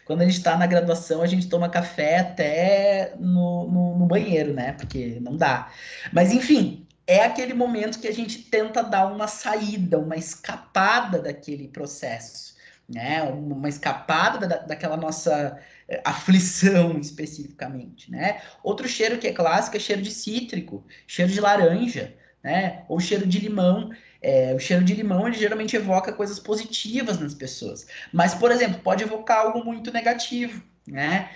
Quando a gente está na graduação, a gente toma café até no banheiro, né? Porque não dá. Mas, enfim, é aquele momento que a gente tenta dar uma saída, uma escapada daquele processo, né? Uma escapada daquela nossa aflição especificamente, né? Outro cheiro que é clássico é cheiro de cítrico, cheiro de laranja, né? Ou cheiro de limão. O cheiro de limão, ele geralmente evoca coisas positivas nas pessoas. Mas, por exemplo, pode evocar algo muito negativo, né?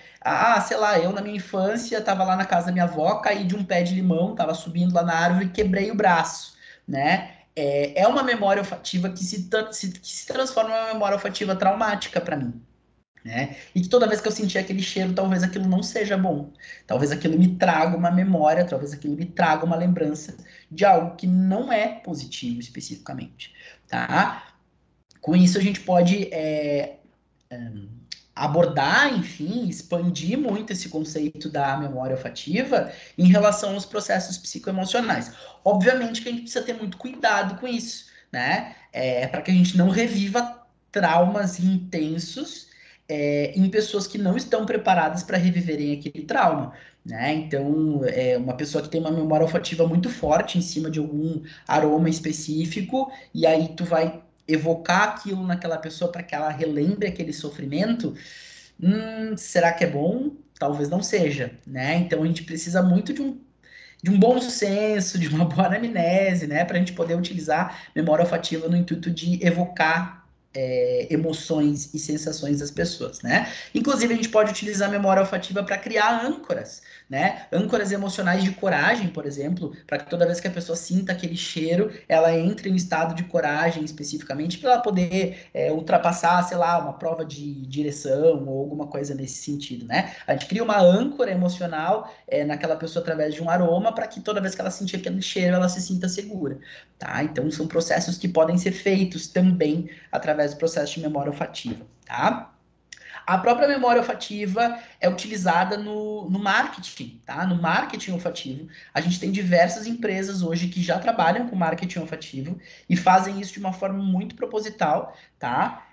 Sei lá, eu na minha infância estava lá na casa da minha avó, caí de um pé de limão, estava subindo lá na árvore e quebrei o braço, né? É uma memória olfativa que se transforma em uma memória olfativa traumática para mim, né? E que toda vez que eu sentir aquele cheiro, talvez aquilo não seja bom. Talvez aquilo me traga uma memória, talvez aquilo me traga uma lembrança de algo que não é positivo especificamente, tá? Com isso a gente pode abordar, enfim, expandir muito esse conceito da memória olfativa em relação aos processos psicoemocionais. Obviamente que a gente precisa ter muito cuidado com isso, né? Para que a gente não reviva traumas intensos em pessoas que não estão preparadas para reviverem aquele trauma, né? Então, uma pessoa que tem uma memória olfativa muito forte em cima de algum aroma específico, e aí tu vai evocar aquilo naquela pessoa para que ela relembre aquele sofrimento, será que é bom? Talvez não seja, né? Então a gente precisa muito de um bom senso, de uma boa anamnese, né? Para a gente poder utilizar memória olfativa no intuito de evocar emoções e sensações das pessoas, né? Inclusive, a gente pode utilizar a memória olfativa para criar âncoras, né? Âncoras emocionais de coragem, por exemplo, para que toda vez que a pessoa sinta aquele cheiro, ela entre em estado de coragem especificamente para ela poder ultrapassar, sei lá, uma prova de direção ou alguma coisa nesse sentido, né? A gente cria uma âncora emocional naquela pessoa através de um aroma para que toda vez que ela sentir aquele cheiro, ela se sinta segura, tá? Então, são processos que podem ser feitos também através do processo de memória olfativa, tá? A própria memória olfativa é utilizada no marketing, tá? No marketing olfativo. A gente tem diversas empresas hoje que já trabalham com marketing olfativo e fazem isso de uma forma muito proposital, tá?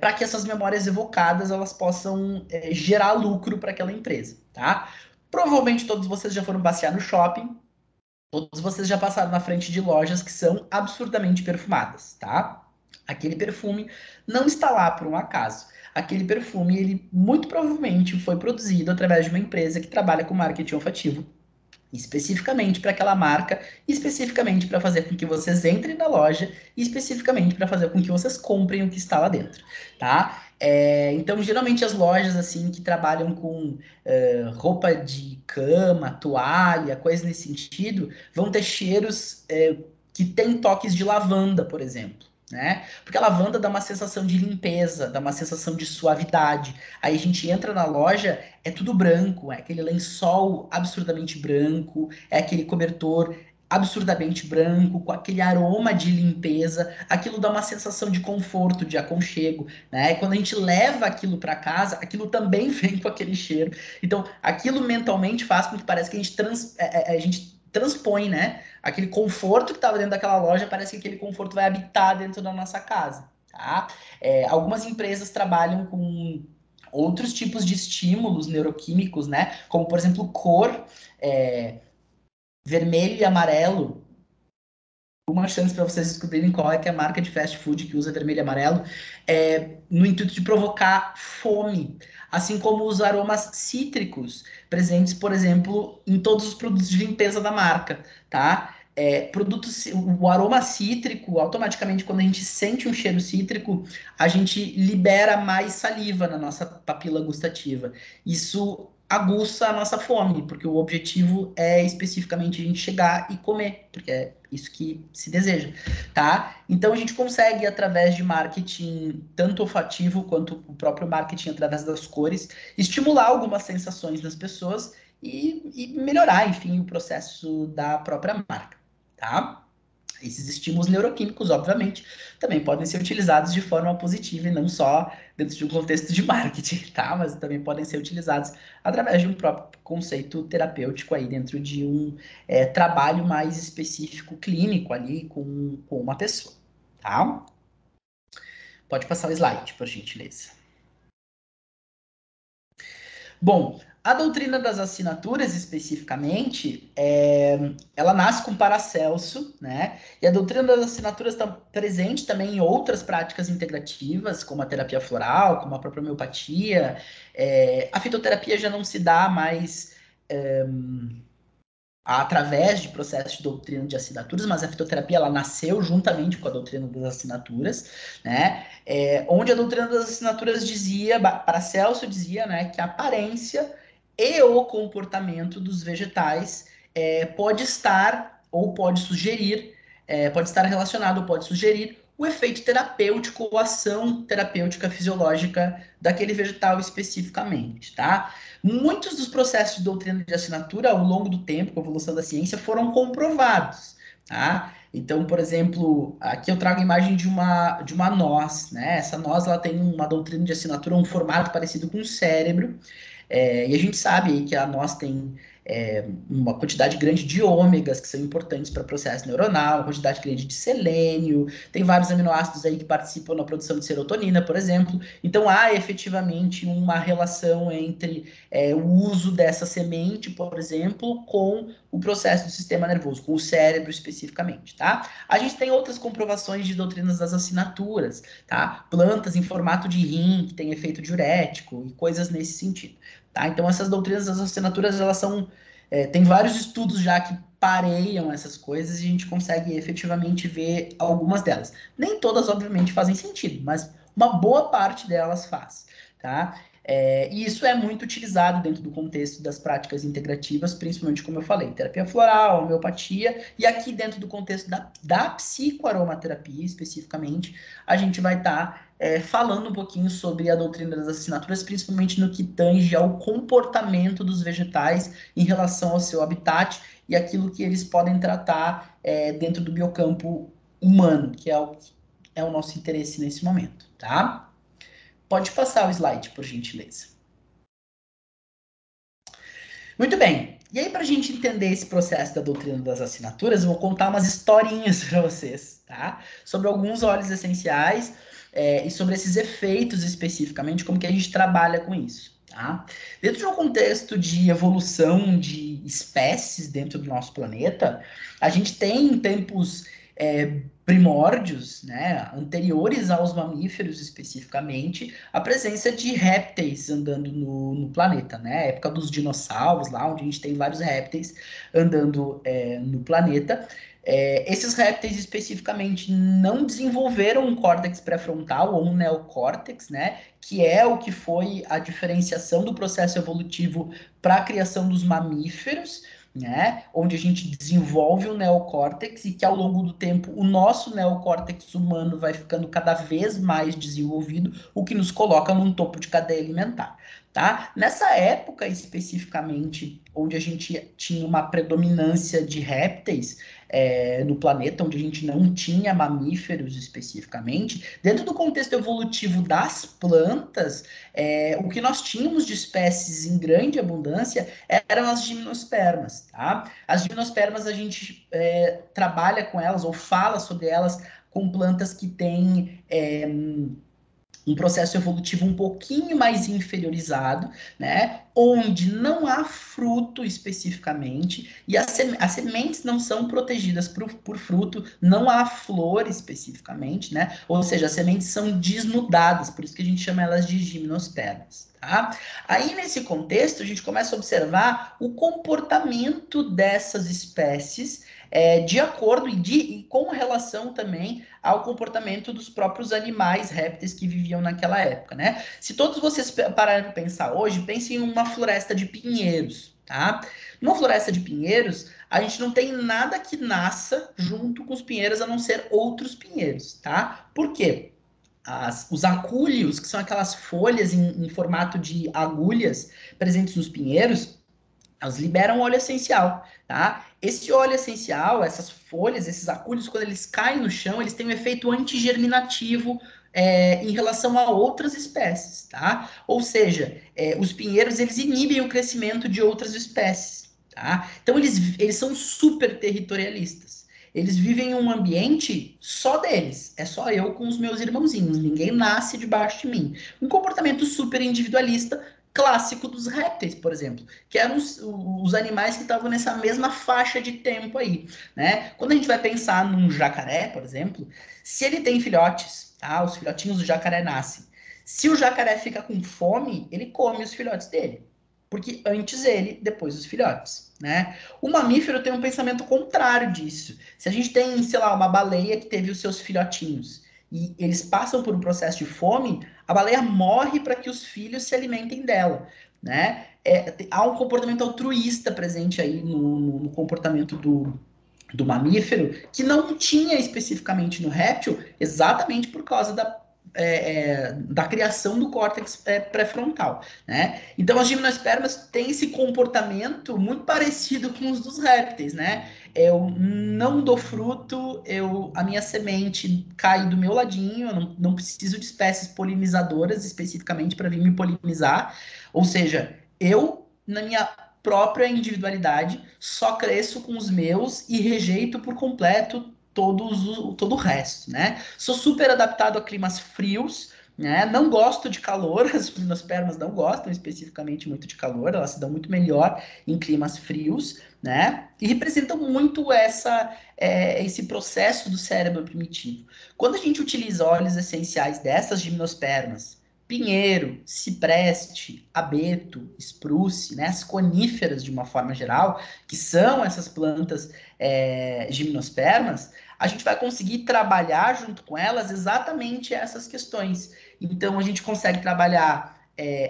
Para que essas memórias evocadas elas possam gerar lucro para aquela empresa, tá? Provavelmente todos vocês já foram passear no shopping, todos vocês já passaram na frente de lojas que são absurdamente perfumadas, tá? Aquele perfume não está lá por um acaso. Aquele perfume, ele muito provavelmente foi produzido através de uma empresa que trabalha com marketing olfativo, especificamente para aquela marca, especificamente para fazer com que vocês entrem na loja, e especificamente para fazer com que vocês comprem o que está lá dentro, tá? Então, geralmente as lojas assim que trabalham com roupa de cama, toalha, coisas nesse sentido, vão ter cheiros que têm toques de lavanda, por exemplo. Né? Porque a lavanda dá uma sensação de limpeza, dá uma sensação de suavidade. Aí a gente entra na loja, é tudo branco, é aquele lençol absurdamente branco, é aquele cobertor absurdamente branco, com aquele aroma de limpeza, aquilo dá uma sensação de conforto, de aconchego, né? E quando a gente leva aquilo para casa, aquilo também vem com aquele cheiro. Então, aquilo mentalmente faz com que pareça que a gente transpõe, né? Aquele conforto que estava dentro daquela loja, parece que aquele conforto vai habitar dentro da nossa casa, tá? Algumas empresas trabalham com outros tipos de estímulos neuroquímicos, né? Como, por exemplo, cor, vermelho e amarelo. Uma chance para vocês descobrirem qual é que é a marca de fast food que usa vermelho e amarelo, no intuito de provocar fome. Assim como os aromas cítricos, presentes, por exemplo, em todos os produtos de limpeza da marca, tá? O aroma cítrico, automaticamente, quando a gente sente um cheiro cítrico, a gente libera mais saliva na nossa papila gustativa. Isso aguça a nossa fome, porque o objetivo é especificamente a gente chegar e comer, porque é isso que se deseja, tá? Então a gente consegue, através de marketing, tanto olfativo quanto o próprio marketing através das cores, estimular algumas sensações nas pessoas e melhorar, enfim, o processo da própria marca, tá? Esses estímulos neuroquímicos, obviamente, também podem ser utilizados de forma positiva e não só dentro de um contexto de marketing, tá? Mas também podem ser utilizados através de um próprio conceito terapêutico aí dentro de um trabalho mais específico clínico ali com uma pessoa, tá? Pode passar o slide, por gentileza. Bom, a doutrina das assinaturas, especificamente, ela nasce com Paracelso, né? E a doutrina das assinaturas está presente também em outras práticas integrativas, como a terapia floral, como a própria homeopatia. A fitoterapia já não se dá mais através de processos de doutrina de assinaturas, mas a fitoterapia ela nasceu juntamente com a doutrina das assinaturas, né? Onde a doutrina das assinaturas dizia, Paracelso dizia, né, que a aparência e o comportamento dos vegetais pode estar ou pode sugerir, pode estar relacionado ou pode sugerir o efeito terapêutico ou ação terapêutica fisiológica daquele vegetal especificamente, tá? Muitos dos processos de doutrina de assinatura, ao longo do tempo, com a evolução da ciência, foram comprovados, tá? Então, por exemplo, aqui eu trago a imagem de uma noz, né? Essa noz, ela tem uma doutrina de assinatura, um formato parecido com o cérebro, e a gente sabe aí que a noz tem uma quantidade grande de ômegas que são importantes para o processo neuronal, uma quantidade grande de selênio, tem vários aminoácidos aí que participam na produção de serotonina, por exemplo. Então há efetivamente uma relação entre o uso dessa semente, por exemplo, com o processo do sistema nervoso, com o cérebro especificamente, tá? A gente tem outras comprovações de doutrinas das assinaturas, tá? Plantas em formato de rim, que tem efeito diurético e coisas nesse sentido. Tá? Então, essas doutrinas das assinaturas, elas são. Tem vários estudos já que pareiam essas coisas e a gente consegue efetivamente ver algumas delas. Nem todas, obviamente, fazem sentido, mas uma boa parte delas faz. Tá? E isso é muito utilizado dentro do contexto das práticas integrativas, principalmente, como eu falei, terapia floral, homeopatia, e aqui dentro do contexto da psicoaromaterapia, especificamente, a gente vai estar falando um pouquinho sobre a doutrina das assinaturas, principalmente no que tange ao comportamento dos vegetais em relação ao seu habitat e aquilo que eles podem tratar dentro do biocampo humano, que é o nosso interesse nesse momento, tá? Pode passar o slide, por gentileza. Muito bem. E aí, para a gente entender esse processo da doutrina das assinaturas, eu vou contar umas historinhas para vocês, tá? Sobre alguns óleos essenciais e sobre esses efeitos especificamente, como que a gente trabalha com isso, tá? Dentro de um contexto de evolução de espécies dentro do nosso planeta, a gente tem em tempos primórdios, né, anteriores aos mamíferos especificamente, a presença de répteis andando no planeta, né? A época dos dinossauros, lá onde a gente tem vários répteis andando no planeta. Esses répteis especificamente não desenvolveram um córtex pré-frontal ou um neocórtex, né? Que é o que foi a diferenciação do processo evolutivo para a criação dos mamíferos, né? Onde a gente desenvolve o neocórtex e que ao longo do tempo o nosso neocórtex humano vai ficando cada vez mais desenvolvido, o que nos coloca num topo de cadeia alimentar, tá? Nessa época especificamente, onde a gente tinha uma predominância de répteis no planeta, onde a gente não tinha mamíferos especificamente, dentro do contexto evolutivo das plantas, o que nós tínhamos de espécies em grande abundância eram as gimnospermas, tá? As gimnospermas a gente trabalha com elas ou fala sobre elas com plantas que têm um processo evolutivo um pouquinho mais inferiorizado, né? Onde não há fruto especificamente e as sementes não são protegidas por fruto, não há flor especificamente, né? Ou seja, as sementes são desnudadas, por isso que a gente chama elas de gimnospermas. Tá? Aí, nesse contexto, a gente começa a observar o comportamento dessas espécies de acordo e com relação também ao comportamento dos próprios animais répteis que viviam naquela época, né? Se todos vocês pararem para pensar hoje, pensem em uma floresta de pinheiros, tá? Numa floresta de pinheiros, a gente não tem nada que nasça junto com os pinheiros a não ser outros pinheiros, tá? Por quê? Os acúlios, que são aquelas folhas em formato de agulhas presentes nos pinheiros, elas liberam óleo essencial, tá? Esse óleo essencial, essas folhas, esses acúlios, quando eles caem no chão, eles têm um efeito antigerminativo em relação a outras espécies, tá? Ou seja, os pinheiros, eles inibem o crescimento de outras espécies, tá? Então, eles são super territorialistas. Eles vivem em um ambiente só deles. É só eu com os meus irmãozinhos. Ninguém nasce debaixo de mim. Um comportamento super individualista, clássico dos répteis, por exemplo, que eram os animais que estavam nessa mesma faixa de tempo aí, né? Quando a gente vai pensar num jacaré, por exemplo, se ele tem filhotes, tá? Os filhotinhos do jacaré nascem. Se o jacaré fica com fome, ele come os filhotes dele. Porque antes ele, depois os filhotes, né? O mamífero tem um pensamento contrário disso. Se a gente tem, sei lá, uma baleia que teve os seus filhotinhos e eles passam por um processo de fome, a baleia morre para que os filhos se alimentem dela, né? Há um comportamento altruísta presente aí no comportamento do mamífero que não tinha especificamente no réptil, exatamente por causa da criação do córtex pré-frontal, né? Então as gimnospermas têm esse comportamento muito parecido com os dos répteis, né? Eu não dou fruto, a minha semente cai do meu ladinho, eu não preciso de espécies polinizadoras especificamente para vir me polinizar, ou seja, na minha própria individualidade, só cresço com os meus e rejeito por completo todo o resto, né? Sou super adaptado a climas frios, né? Não gosto de calor, as gimnospermas não gostam especificamente muito de calor, elas se dão muito melhor em climas frios, né? E representam muito esse processo do cérebro primitivo. Quando a gente utiliza óleos essenciais dessas gimnospermas, pinheiro, cipreste, abeto, espruce, né, as coníferas de uma forma geral, que são essas plantas gimnospermas, a gente vai conseguir trabalhar junto com elas exatamente essas questões. Então, a gente consegue trabalhar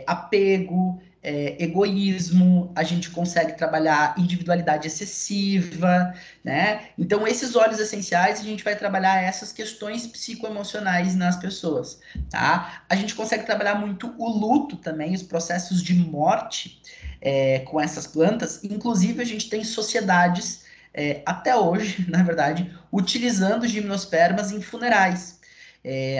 apego, egoísmo, a gente consegue trabalhar individualidade excessiva, né? Então, esses óleos essenciais, a gente vai trabalhar essas questões psicoemocionais nas pessoas, tá? A gente consegue trabalhar muito o luto também, os processos de morte com essas plantas. Inclusive, a gente tem sociedades até hoje, na verdade, utilizando gimnospermas em funerais.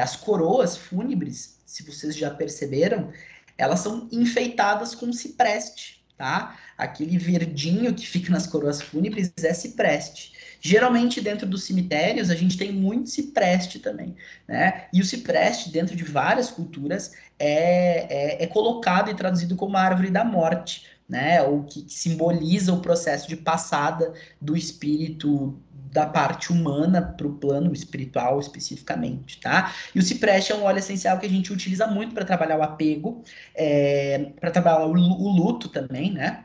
As coroas fúnebres, se vocês já perceberam, elas são enfeitadas com cipreste, tá? Aquele verdinho que fica nas coroas fúnebres é cipreste. Geralmente, dentro dos cemitérios, a gente tem muito cipreste também, né? E o cipreste, dentro de várias culturas, é colocado e traduzido como a árvore da morte, né? Ou que simboliza o processo de passada do espírito da parte humana para o plano espiritual especificamente, tá? E o cipreste é um óleo essencial que a gente utiliza muito para trabalhar o apego, para trabalhar o luto também, né?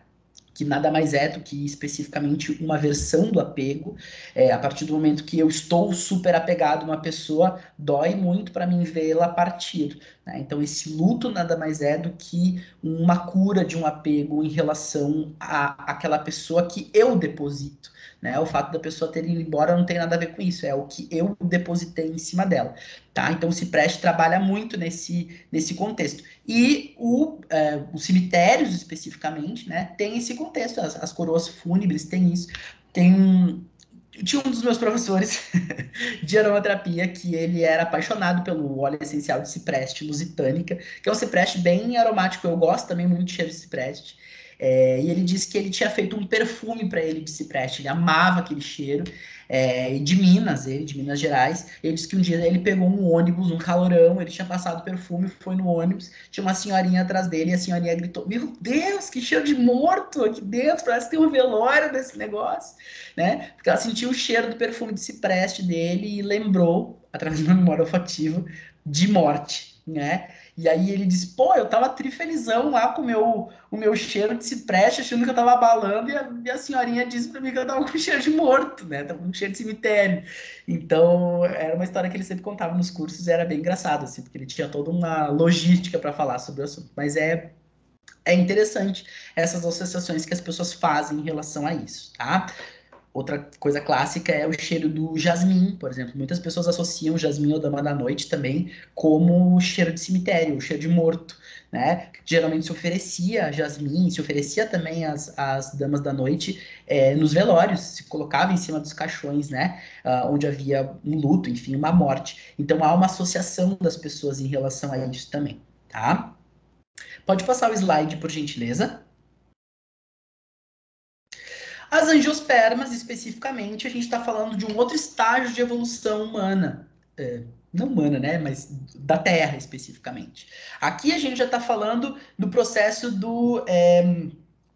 Que nada mais é do que especificamente uma versão do apego. A partir do momento que eu estou super apegado a uma pessoa, dói muito para mim vê-la partir, né? Então, esse luto nada mais é do que uma cura de um apego em relação àquela pessoa que eu deposito. Né? O fato da pessoa ter ido embora não tem nada a ver com isso, é o que eu depositei em cima dela. Tá? Então, o Cipreste trabalha muito nesse contexto. E os cemitérios, especificamente, né, tem esse contexto. As coroas fúnebres têm isso. Tinha um dos meus professores de aromaterapia que ele era apaixonado pelo óleo essencial de cipreste lusitânica, que é um cipreste bem aromático. Eu gosto também muito de cheiro de cipreste. E ele disse que ele tinha feito um perfume para ele de cipreste. Ele amava aquele cheiro. De Minas Gerais. Ele disse que um dia ele pegou um ônibus, um calorão, ele tinha passado perfume, foi no ônibus, tinha uma senhorinha atrás dele e a senhorinha gritou: Meu Deus, que cheiro de morto aqui dentro, parece que tem um velório desse negócio, né? Porque ela sentiu o cheiro do perfume de cipreste dele e lembrou, através de uma memória olfativa, de morte, né? E aí ele disse, pô, eu tava trifelizão lá com o meu cheiro de cipreste, achando que eu tava abalando, e a senhorinha disse pra mim que eu tava com cheiro de morto, né? Tava com cheiro de cemitério. Então, era uma história que ele sempre contava nos cursos, e era bem engraçado, assim, porque ele tinha toda uma logística para falar sobre o assunto. Mas é interessante essas associações que as pessoas fazem em relação a isso, tá? Outra coisa clássica é o cheiro do jasmim, por exemplo. Muitas pessoas associam o jasmim ao dama da noite também como cheiro de cemitério, cheiro de morto, né? Geralmente se oferecia jasmim, se oferecia também as damas da noite nos velórios, se colocava em cima dos caixões, né? Onde havia um luto, enfim, uma morte. Então há uma associação das pessoas em relação a isso também, tá? Pode passar o slide, por gentileza. As angiospermas, especificamente, a gente está falando de um outro estágio de evolução humana. Não humana, né? Mas da Terra, especificamente. Aqui a gente já está falando do processo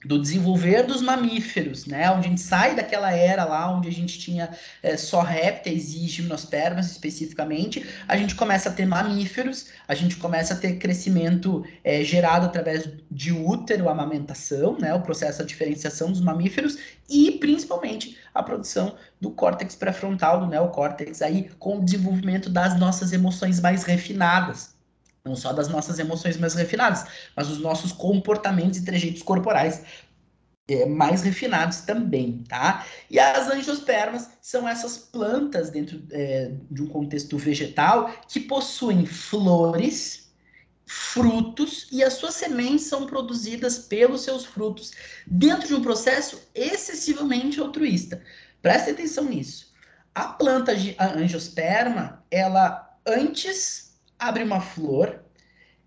do desenvolver dos mamíferos, né? Onde a gente sai daquela era lá onde a gente tinha só répteis e gimnospermas especificamente, a gente começa a ter mamíferos, a gente começa a ter crescimento gerado através de útero, amamentação, né? O processo de diferenciação dos mamíferos e principalmente a produção do córtex pré-frontal, do neocórtex, aí com o desenvolvimento das nossas emoções mais refinadas. Não só das nossas emoções mais refinadas, mas os nossos comportamentos e trejeitos corporais mais refinados também, tá? E as angiospermas são essas plantas dentro de um contexto vegetal que possuem flores, frutos e as suas sementes são produzidas pelos seus frutos dentro de um processo excessivamente altruísta. Preste atenção nisso. A planta a angiosperma, ela antes abre uma flor,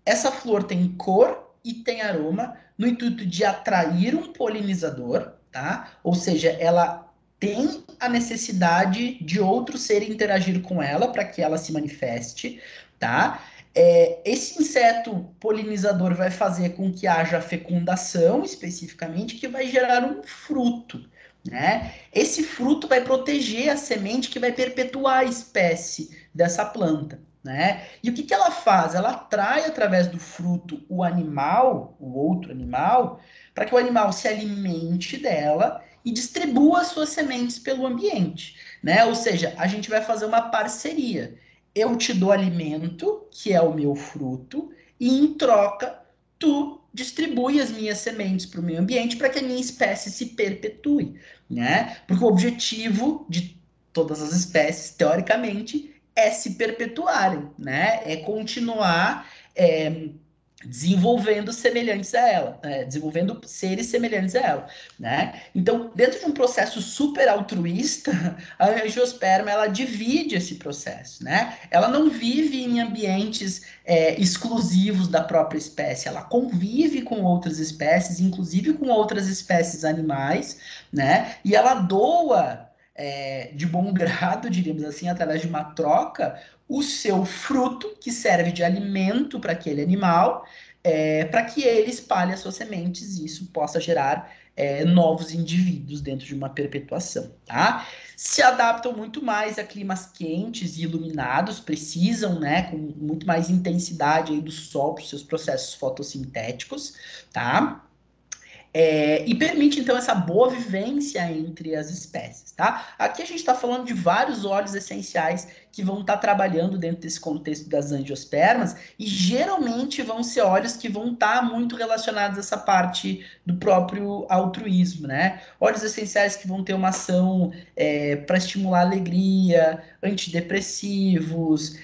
essa flor tem cor e tem aroma no intuito de atrair um polinizador, tá? Ou seja, ela tem a necessidade de outro ser interagir com ela para que ela se manifeste, tá? Esse inseto polinizador vai fazer com que haja fecundação, especificamente, que vai gerar um fruto, né? Esse fruto vai proteger a semente que vai perpetuar a espécie dessa planta, né? E o que que ela faz? Ela atrai através do fruto o animal, o outro animal, para que o animal se alimente dela e distribua as suas sementes pelo ambiente, né? Ou seja, a gente vai fazer uma parceria. Eu te dou alimento, que é o meu fruto, e em troca tu distribui as minhas sementes para o meio ambiente para que a minha espécie se perpetue, né? Porque o objetivo de todas as espécies, teoricamente, é se perpetuarem, né? É continuar desenvolvendo semelhantes a ela, desenvolvendo seres semelhantes a ela, né? Então, dentro de um processo super altruísta, a angiosperma ela divide esse processo, né? Ela não vive em ambientes exclusivos da própria espécie, ela convive com outras espécies, inclusive com outras espécies animais, né? E ela doa de bom grado, diríamos assim, através de uma troca, o seu fruto, que serve de alimento para aquele animal, para que ele espalhe as suas sementes e isso possa gerar novos indivíduos dentro de uma perpetuação, tá? Se adaptam muito mais a climas quentes e iluminados, precisam, né, com muito mais intensidade aí do sol para os seus processos fotossintéticos, tá? E permite, então, essa boa vivência entre as espécies, tá? Aqui a gente está falando de vários óleos essenciais que vão estar trabalhando dentro desse contexto das angiospermas e geralmente vão ser óleos que vão estar muito relacionados a essa parte do próprio altruísmo, né? Óleos essenciais que vão ter uma ação para estimular a alegria, antidepressivos,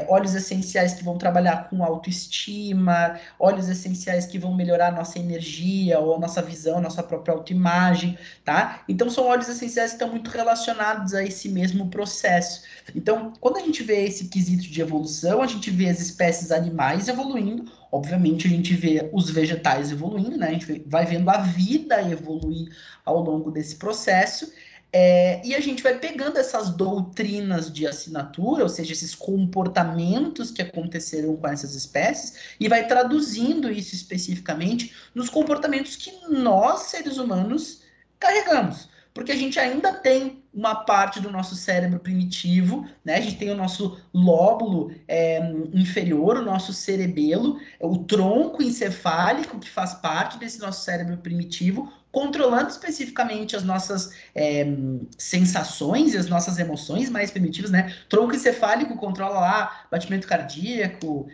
óleos essenciais que vão trabalhar com autoestima, óleos essenciais que vão melhorar a nossa energia ou a nossa visão, a nossa própria autoimagem, tá? Então são óleos essenciais que estão muito relacionados a esse mesmo processo. Então, quando a gente vê esse quesito de evolução, a gente vê as espécies animais evoluindo, obviamente a gente vê os vegetais evoluindo, né? A gente vai vendo a vida evoluir ao longo desse processo. E a gente vai pegando essas doutrinas de assinatura, ou seja, esses comportamentos que aconteceram com essas espécies, e vai traduzindo isso especificamente nos comportamentos que nós, seres humanos, carregamos. Porque a gente ainda tem uma parte do nosso cérebro primitivo, né? A gente tem o nosso lóbulo inferior, o nosso cerebelo, o tronco encefálico, que faz parte desse nosso cérebro primitivo, controlando especificamente as nossas sensações e as nossas emoções mais primitivas, né? Tronco encefálico controla lá batimento cardíaco,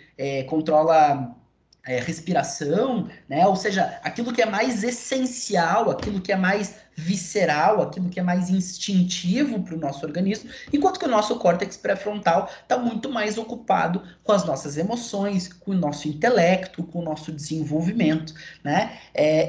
controla respiração, né? Ou seja, aquilo que é mais essencial, aquilo que é mais visceral, aquilo que é mais instintivo para o nosso organismo, enquanto que o nosso córtex pré-frontal está muito mais ocupado com as nossas emoções, com o nosso intelecto, com o nosso desenvolvimento, né?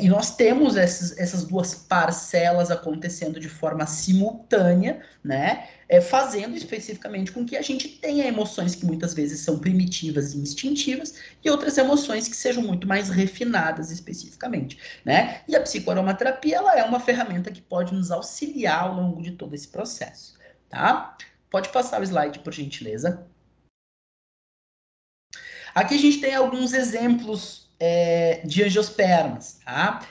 E nós temos essas duas parcelas acontecendo de forma simultânea, né? Fazendo especificamente com que a gente tenha emoções que muitas vezes são primitivas e instintivas e outras emoções que sejam muito mais refinadas especificamente, né? E a psicoaromaterapia, ela é uma ferramenta que pode nos auxiliar ao longo de todo esse processo, tá? Pode passar o slide, por gentileza. Aqui a gente tem alguns exemplos de angiospermas, tá?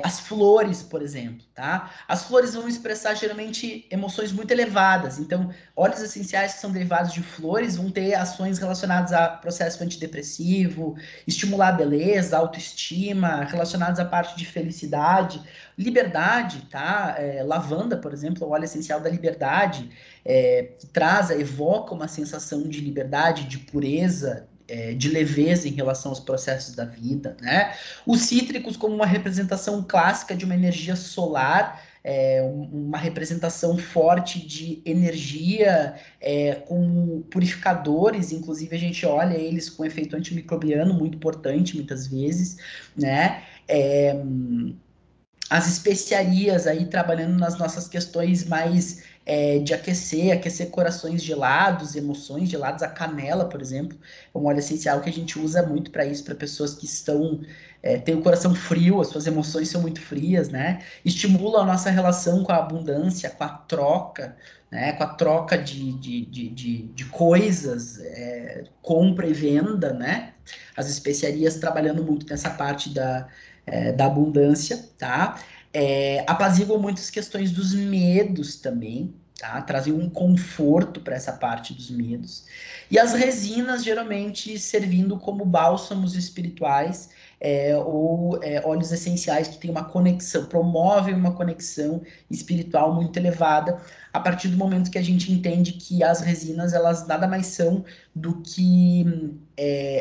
As flores, por exemplo, tá? As flores vão expressar geralmente emoções muito elevadas. Então, óleos essenciais que são derivados de flores vão ter ações relacionadas a processo antidepressivo, estimular a beleza, autoestima, relacionados à parte de felicidade, liberdade, tá? Lavanda, por exemplo, o óleo essencial da liberdade, que evoca uma sensação de liberdade, de pureza, de leveza em relação aos processos da vida, né? Os cítricos como uma representação clássica de uma energia solar, uma representação forte de energia, como purificadores, inclusive a gente olha eles com efeito antimicrobiano muito importante muitas vezes, né? As especiarias aí trabalhando nas nossas questões mais de aquecer corações gelados, emoções geladas, a canela, por exemplo, é um óleo essencial que a gente usa muito para isso, para pessoas que têm o coração frio, as suas emoções são muito frias, né? Estimula a nossa relação com a abundância, com a troca, né? Com a troca de coisas, compra e venda, né? As especiarias trabalhando muito nessa parte da abundância, tá? Apaziguam muitas questões dos medos também, tá? Trazem um conforto para essa parte dos medos. E as resinas geralmente servindo como bálsamos espirituais, ou óleos essenciais que têm uma conexão, promovem uma conexão espiritual muito elevada, a partir do momento que a gente entende que as resinas, elas nada mais são do que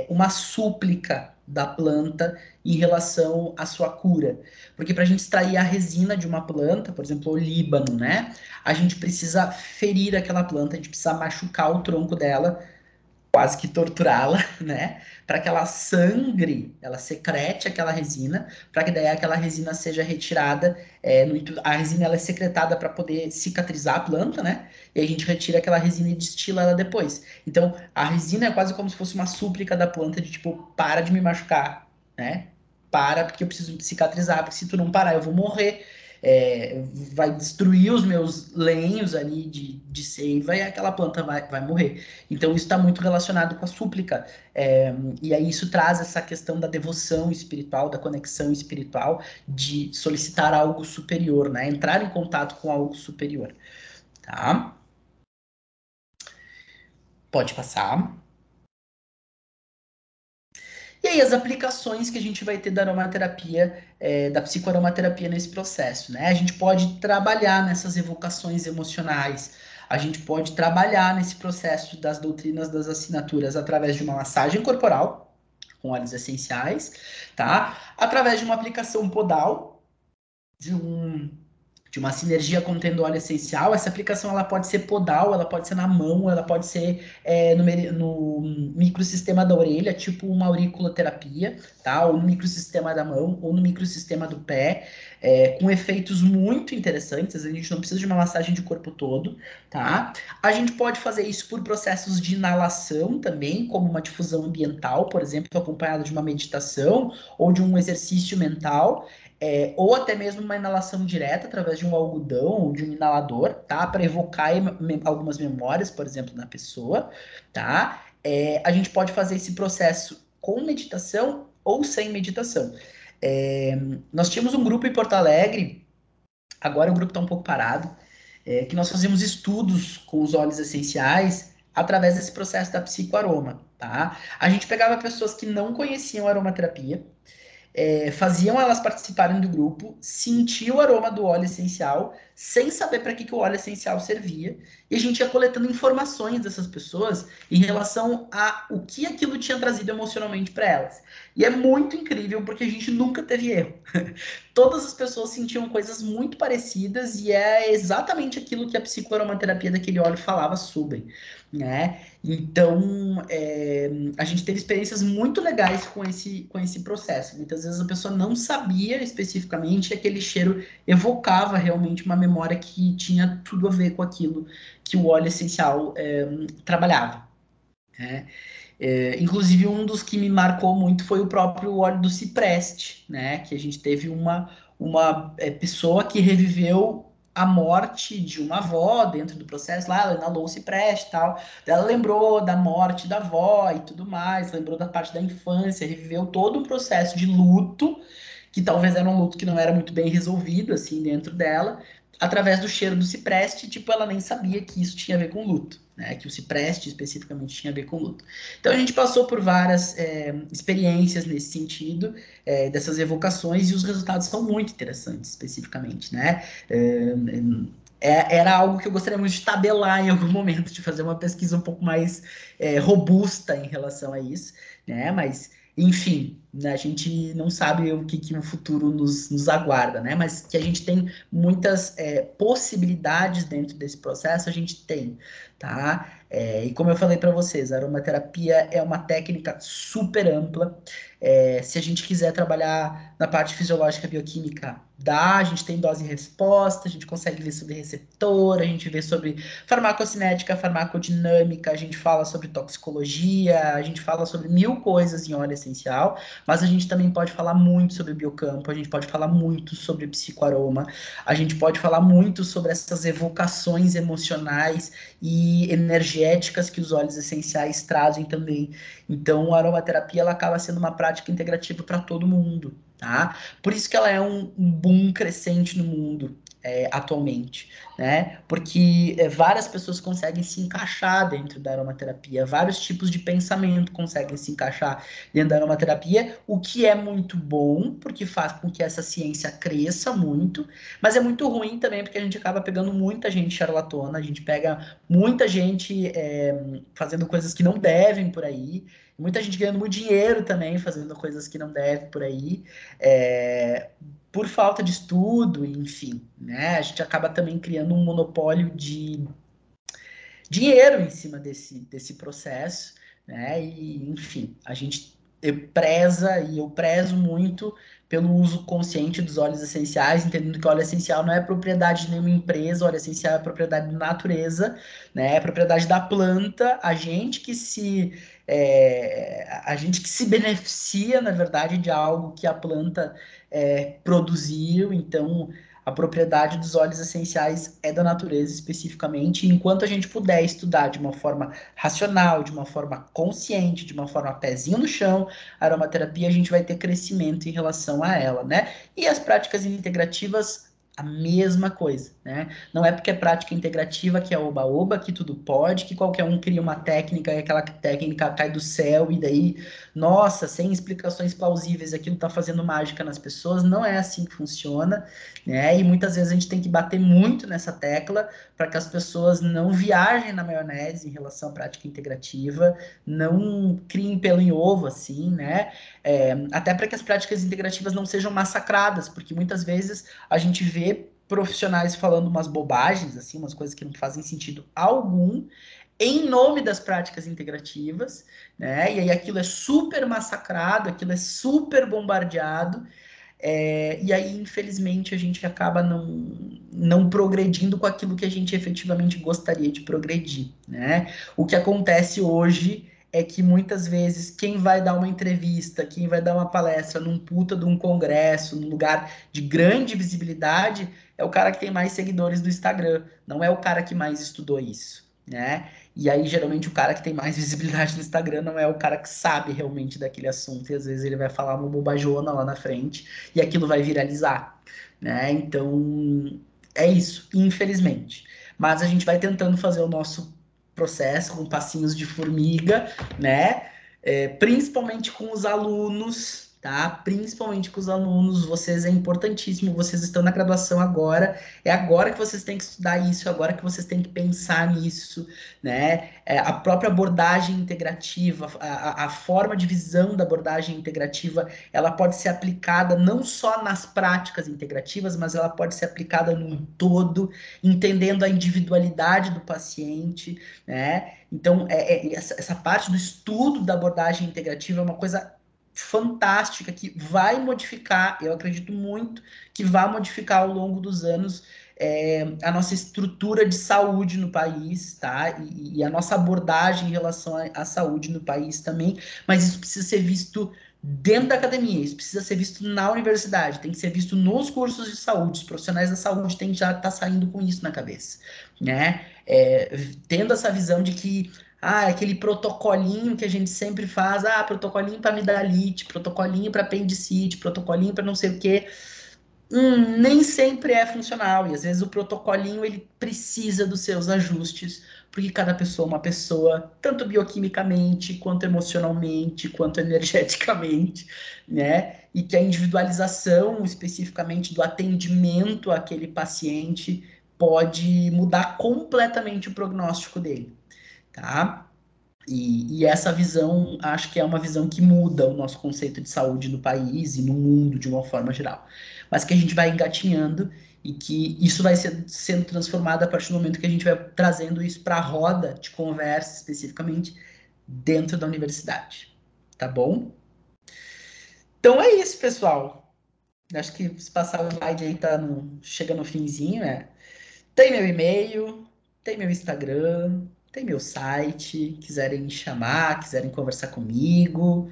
uma súplica da planta em relação à sua cura. Porque para a gente extrair a resina de uma planta, por exemplo, o líbano, né? A gente precisa ferir aquela planta, a gente precisa machucar o tronco dela, quase que torturá-la, né? Para que ela sangre, ela secrete aquela resina, para que daí aquela resina seja retirada. A resina ela é secretada para poder cicatrizar a planta, né? E a gente retira aquela resina e destila ela depois. Então, a resina é quase como se fosse uma súplica da planta de tipo, para de me machucar, né? Para, porque eu preciso cicatrizar, porque se tu não parar, eu vou morrer. Vai destruir os meus lenhos ali de seiva e aquela planta vai morrer. Então, isso está muito relacionado com a súplica. E aí, isso traz essa questão da devoção espiritual, da conexão espiritual, de solicitar algo superior, né? Entrar em contato com algo superior. Tá? Pode passar. E aí, as aplicações que a gente vai ter da aromaterapia, da psicoaromaterapia nesse processo, né? A gente pode trabalhar nessas evocações emocionais, a gente pode trabalhar nesse processo das doutrinas das assinaturas através de uma massagem corporal, com óleos essenciais, tá? Através de uma aplicação podal, de um de uma sinergia contendo óleo essencial. Essa aplicação ela pode ser podal, ela pode ser na mão, ela pode ser no microsistema da orelha, tipo uma auriculoterapia, tá? Ou no microsistema da mão, ou no microsistema do pé, com efeitos muito interessantes. A gente não precisa de uma massagem de corpo todo, tá? A gente pode fazer isso por processos de inalação também, como uma difusão ambiental, por exemplo, acompanhada de uma meditação ou de um exercício mental. Ou até mesmo uma inalação direta através de um algodão ou de um inalador, tá? Para evocar algumas memórias, por exemplo, na pessoa, tá? A gente pode fazer esse processo com meditação ou sem meditação. Nós tínhamos um grupo em Porto Alegre, agora o grupo está um pouco parado, que nós fazíamos estudos com os óleos essenciais através desse processo da psicoaroma, tá? A gente pegava pessoas que não conheciam aromaterapia, faziam elas participarem do grupo, sentiam o aroma do óleo essencial, sem saber para que o óleo essencial servia, e a gente ia coletando informações dessas pessoas em relação a o que aquilo tinha trazido emocionalmente para elas. E é muito incrível porque a gente nunca teve erro. Todas as pessoas sentiam coisas muito parecidas e é exatamente aquilo que a psicoaromaterapia daquele óleo falava sobre, né? Então, a gente teve experiências muito legais com esse processo. Muitas vezes a pessoa não sabia especificamente e aquele cheiro evocava realmente uma memória que tinha tudo a ver com aquilo que o óleo essencial trabalhava, né? Inclusive, um dos que me marcou muito foi o próprio óleo do cipreste, né? Que a gente teve uma pessoa que reviveu a morte de uma avó dentro do processo, lá ela inalou o cipreste e tal, ela lembrou da morte da avó e tudo mais, lembrou da parte da infância, reviveu todo um processo de luto, que talvez era um luto que não era muito bem resolvido, assim, dentro dela, através do cheiro do cipreste, tipo, ela nem sabia que isso tinha a ver com luto, né, que o cipreste especificamente tinha a ver com luto. Então a gente passou por várias experiências nesse sentido, dessas evocações, e os resultados são muito interessantes, especificamente, né, era algo que eu gostaria muito de tabelar em algum momento, de fazer uma pesquisa um pouco mais robusta em relação a isso, né? Mas, enfim, né, a gente não sabe o que o futuro nos aguarda, né? Mas que a gente tem muitas possibilidades dentro desse processo, a gente tem, tá? E como eu falei para vocês, a aromaterapia é uma técnica super ampla. Se a gente quiser trabalhar na parte fisiológica bioquímica, dá, a gente tem dose e resposta, a gente consegue ver sobre receptor, a gente vê sobre farmacocinética, farmacodinâmica, a gente fala sobre toxicologia, a gente fala sobre 1000 coisas em óleo essencial, mas a gente também pode falar muito sobre biocampo, a gente pode falar muito sobre psicoaroma, a gente pode falar muito sobre essas evocações emocionais e energéticas que os óleos essenciais trazem também. Então, a aromaterapia ela acaba sendo uma prática integrativa para todo mundo, tá? Por isso que ela é um boom crescente no mundo atualmente, né? Porque várias pessoas conseguem se encaixar dentro da aromaterapia, vários tipos de pensamento conseguem se encaixar dentro da aromaterapia, o que é muito bom, porque faz com que essa ciência cresça muito, mas é muito ruim também, porque a gente acaba pegando muita gente charlatona, a gente pega muita gente fazendo coisas que não devem por aí, muita gente ganhando muito dinheiro também, fazendo coisas que não deve por aí, por falta de estudo, enfim, né? A gente acaba também criando um monopólio de dinheiro em cima desse processo, né? E, enfim, eu prezo muito pelo uso consciente dos óleos essenciais, entendendo que o óleo essencial não é propriedade de nenhuma empresa, o óleo essencial é propriedade da natureza, né? É propriedade da planta, a gente que se beneficia, na verdade, de algo que a planta produziu, então a propriedade dos óleos essenciais é da natureza especificamente, e enquanto a gente puder estudar de uma forma racional, de uma forma consciente, de uma forma pezinho no chão, a aromaterapia a gente vai ter crescimento em relação a ela, né? E as práticas integrativas, a mesma coisa, né? Não é porque é prática integrativa que é oba-oba, que tudo pode, que qualquer um cria uma técnica e aquela técnica cai do céu e daí, nossa, sem explicações plausíveis, aquilo tá fazendo mágica nas pessoas. Não é assim que funciona, né? E muitas vezes a gente tem que bater muito nessa tecla para que as pessoas não viajem na maionese em relação à prática integrativa, não criem pelo em ovo, assim, né? Até para que as práticas integrativas não sejam massacradas, porque muitas vezes a gente vê profissionais falando umas bobagens, assim, umas coisas que não fazem sentido algum, em nome das práticas integrativas, né? E aí aquilo é super massacrado, aquilo é super bombardeado, e aí, infelizmente, a gente acaba não progredindo com aquilo que a gente efetivamente gostaria de progredir, né? O que acontece hoje é que muitas vezes quem vai dar uma entrevista, quem vai dar uma palestra num puta de um congresso, num lugar de grande visibilidade, é o cara que tem mais seguidores do Instagram, não é o cara que mais estudou isso, né? E aí, geralmente, o cara que tem mais visibilidade no Instagram não é o cara que sabe realmente daquele assunto, e às vezes ele vai falar uma bobajona lá na frente e aquilo vai viralizar, né? Então, é isso, infelizmente. Mas a gente vai tentando fazer o nosso processo com passinhos de formiga, né? Principalmente com os alunos, tá? Principalmente com os alunos, vocês é importantíssimo, vocês estão na graduação agora, é agora que vocês têm que estudar isso, é agora que vocês têm que pensar nisso, né? A própria abordagem integrativa, a forma de visão da abordagem integrativa, ela pode ser aplicada não só nas práticas integrativas, mas ela pode ser aplicada num todo, entendendo a individualidade do paciente, né? Então, essa parte do estudo da abordagem integrativa é uma coisa fantástica que vai modificar, eu acredito muito que vai modificar ao longo dos anos a nossa estrutura de saúde no país, tá? E a nossa abordagem em relação à saúde no país também, mas isso precisa ser visto dentro da academia, isso precisa ser visto na universidade, tem que ser visto nos cursos de saúde, os profissionais da saúde têm que já estar saindo com isso na cabeça, né? Tendo essa visão de que aquele protocolinho que a gente sempre faz, protocolinho para amidalite, protocolinho para apendicite, protocolinho para não sei o quê, nem sempre é funcional, e às vezes o protocolinho ele precisa dos seus ajustes, porque cada pessoa é uma pessoa, tanto bioquimicamente, quanto emocionalmente, quanto energeticamente, né? E que a individualização, especificamente do atendimento àquele paciente, pode mudar completamente o prognóstico dele, tá? E essa visão, acho que é uma visão que muda o nosso conceito de saúde no país e no mundo de uma forma geral. Mas que a gente vai engatinhando e que isso vai sendo transformado a partir do momento que a gente vai trazendo isso para a roda de conversa, especificamente, dentro da universidade. Tá bom? Então é isso, pessoal. Acho que se passar o slide aí chega no finzinho, Tem meu e-mail, tem meu Instagram, tem meu site, quiserem me chamar, quiserem conversar comigo,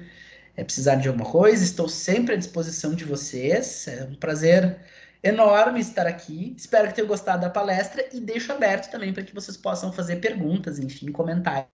precisar de alguma coisa, estou sempre à disposição de vocês. É um prazer enorme estar aqui. Espero que tenham gostado da palestra e deixo aberto também para que vocês possam fazer perguntas, enfim, comentários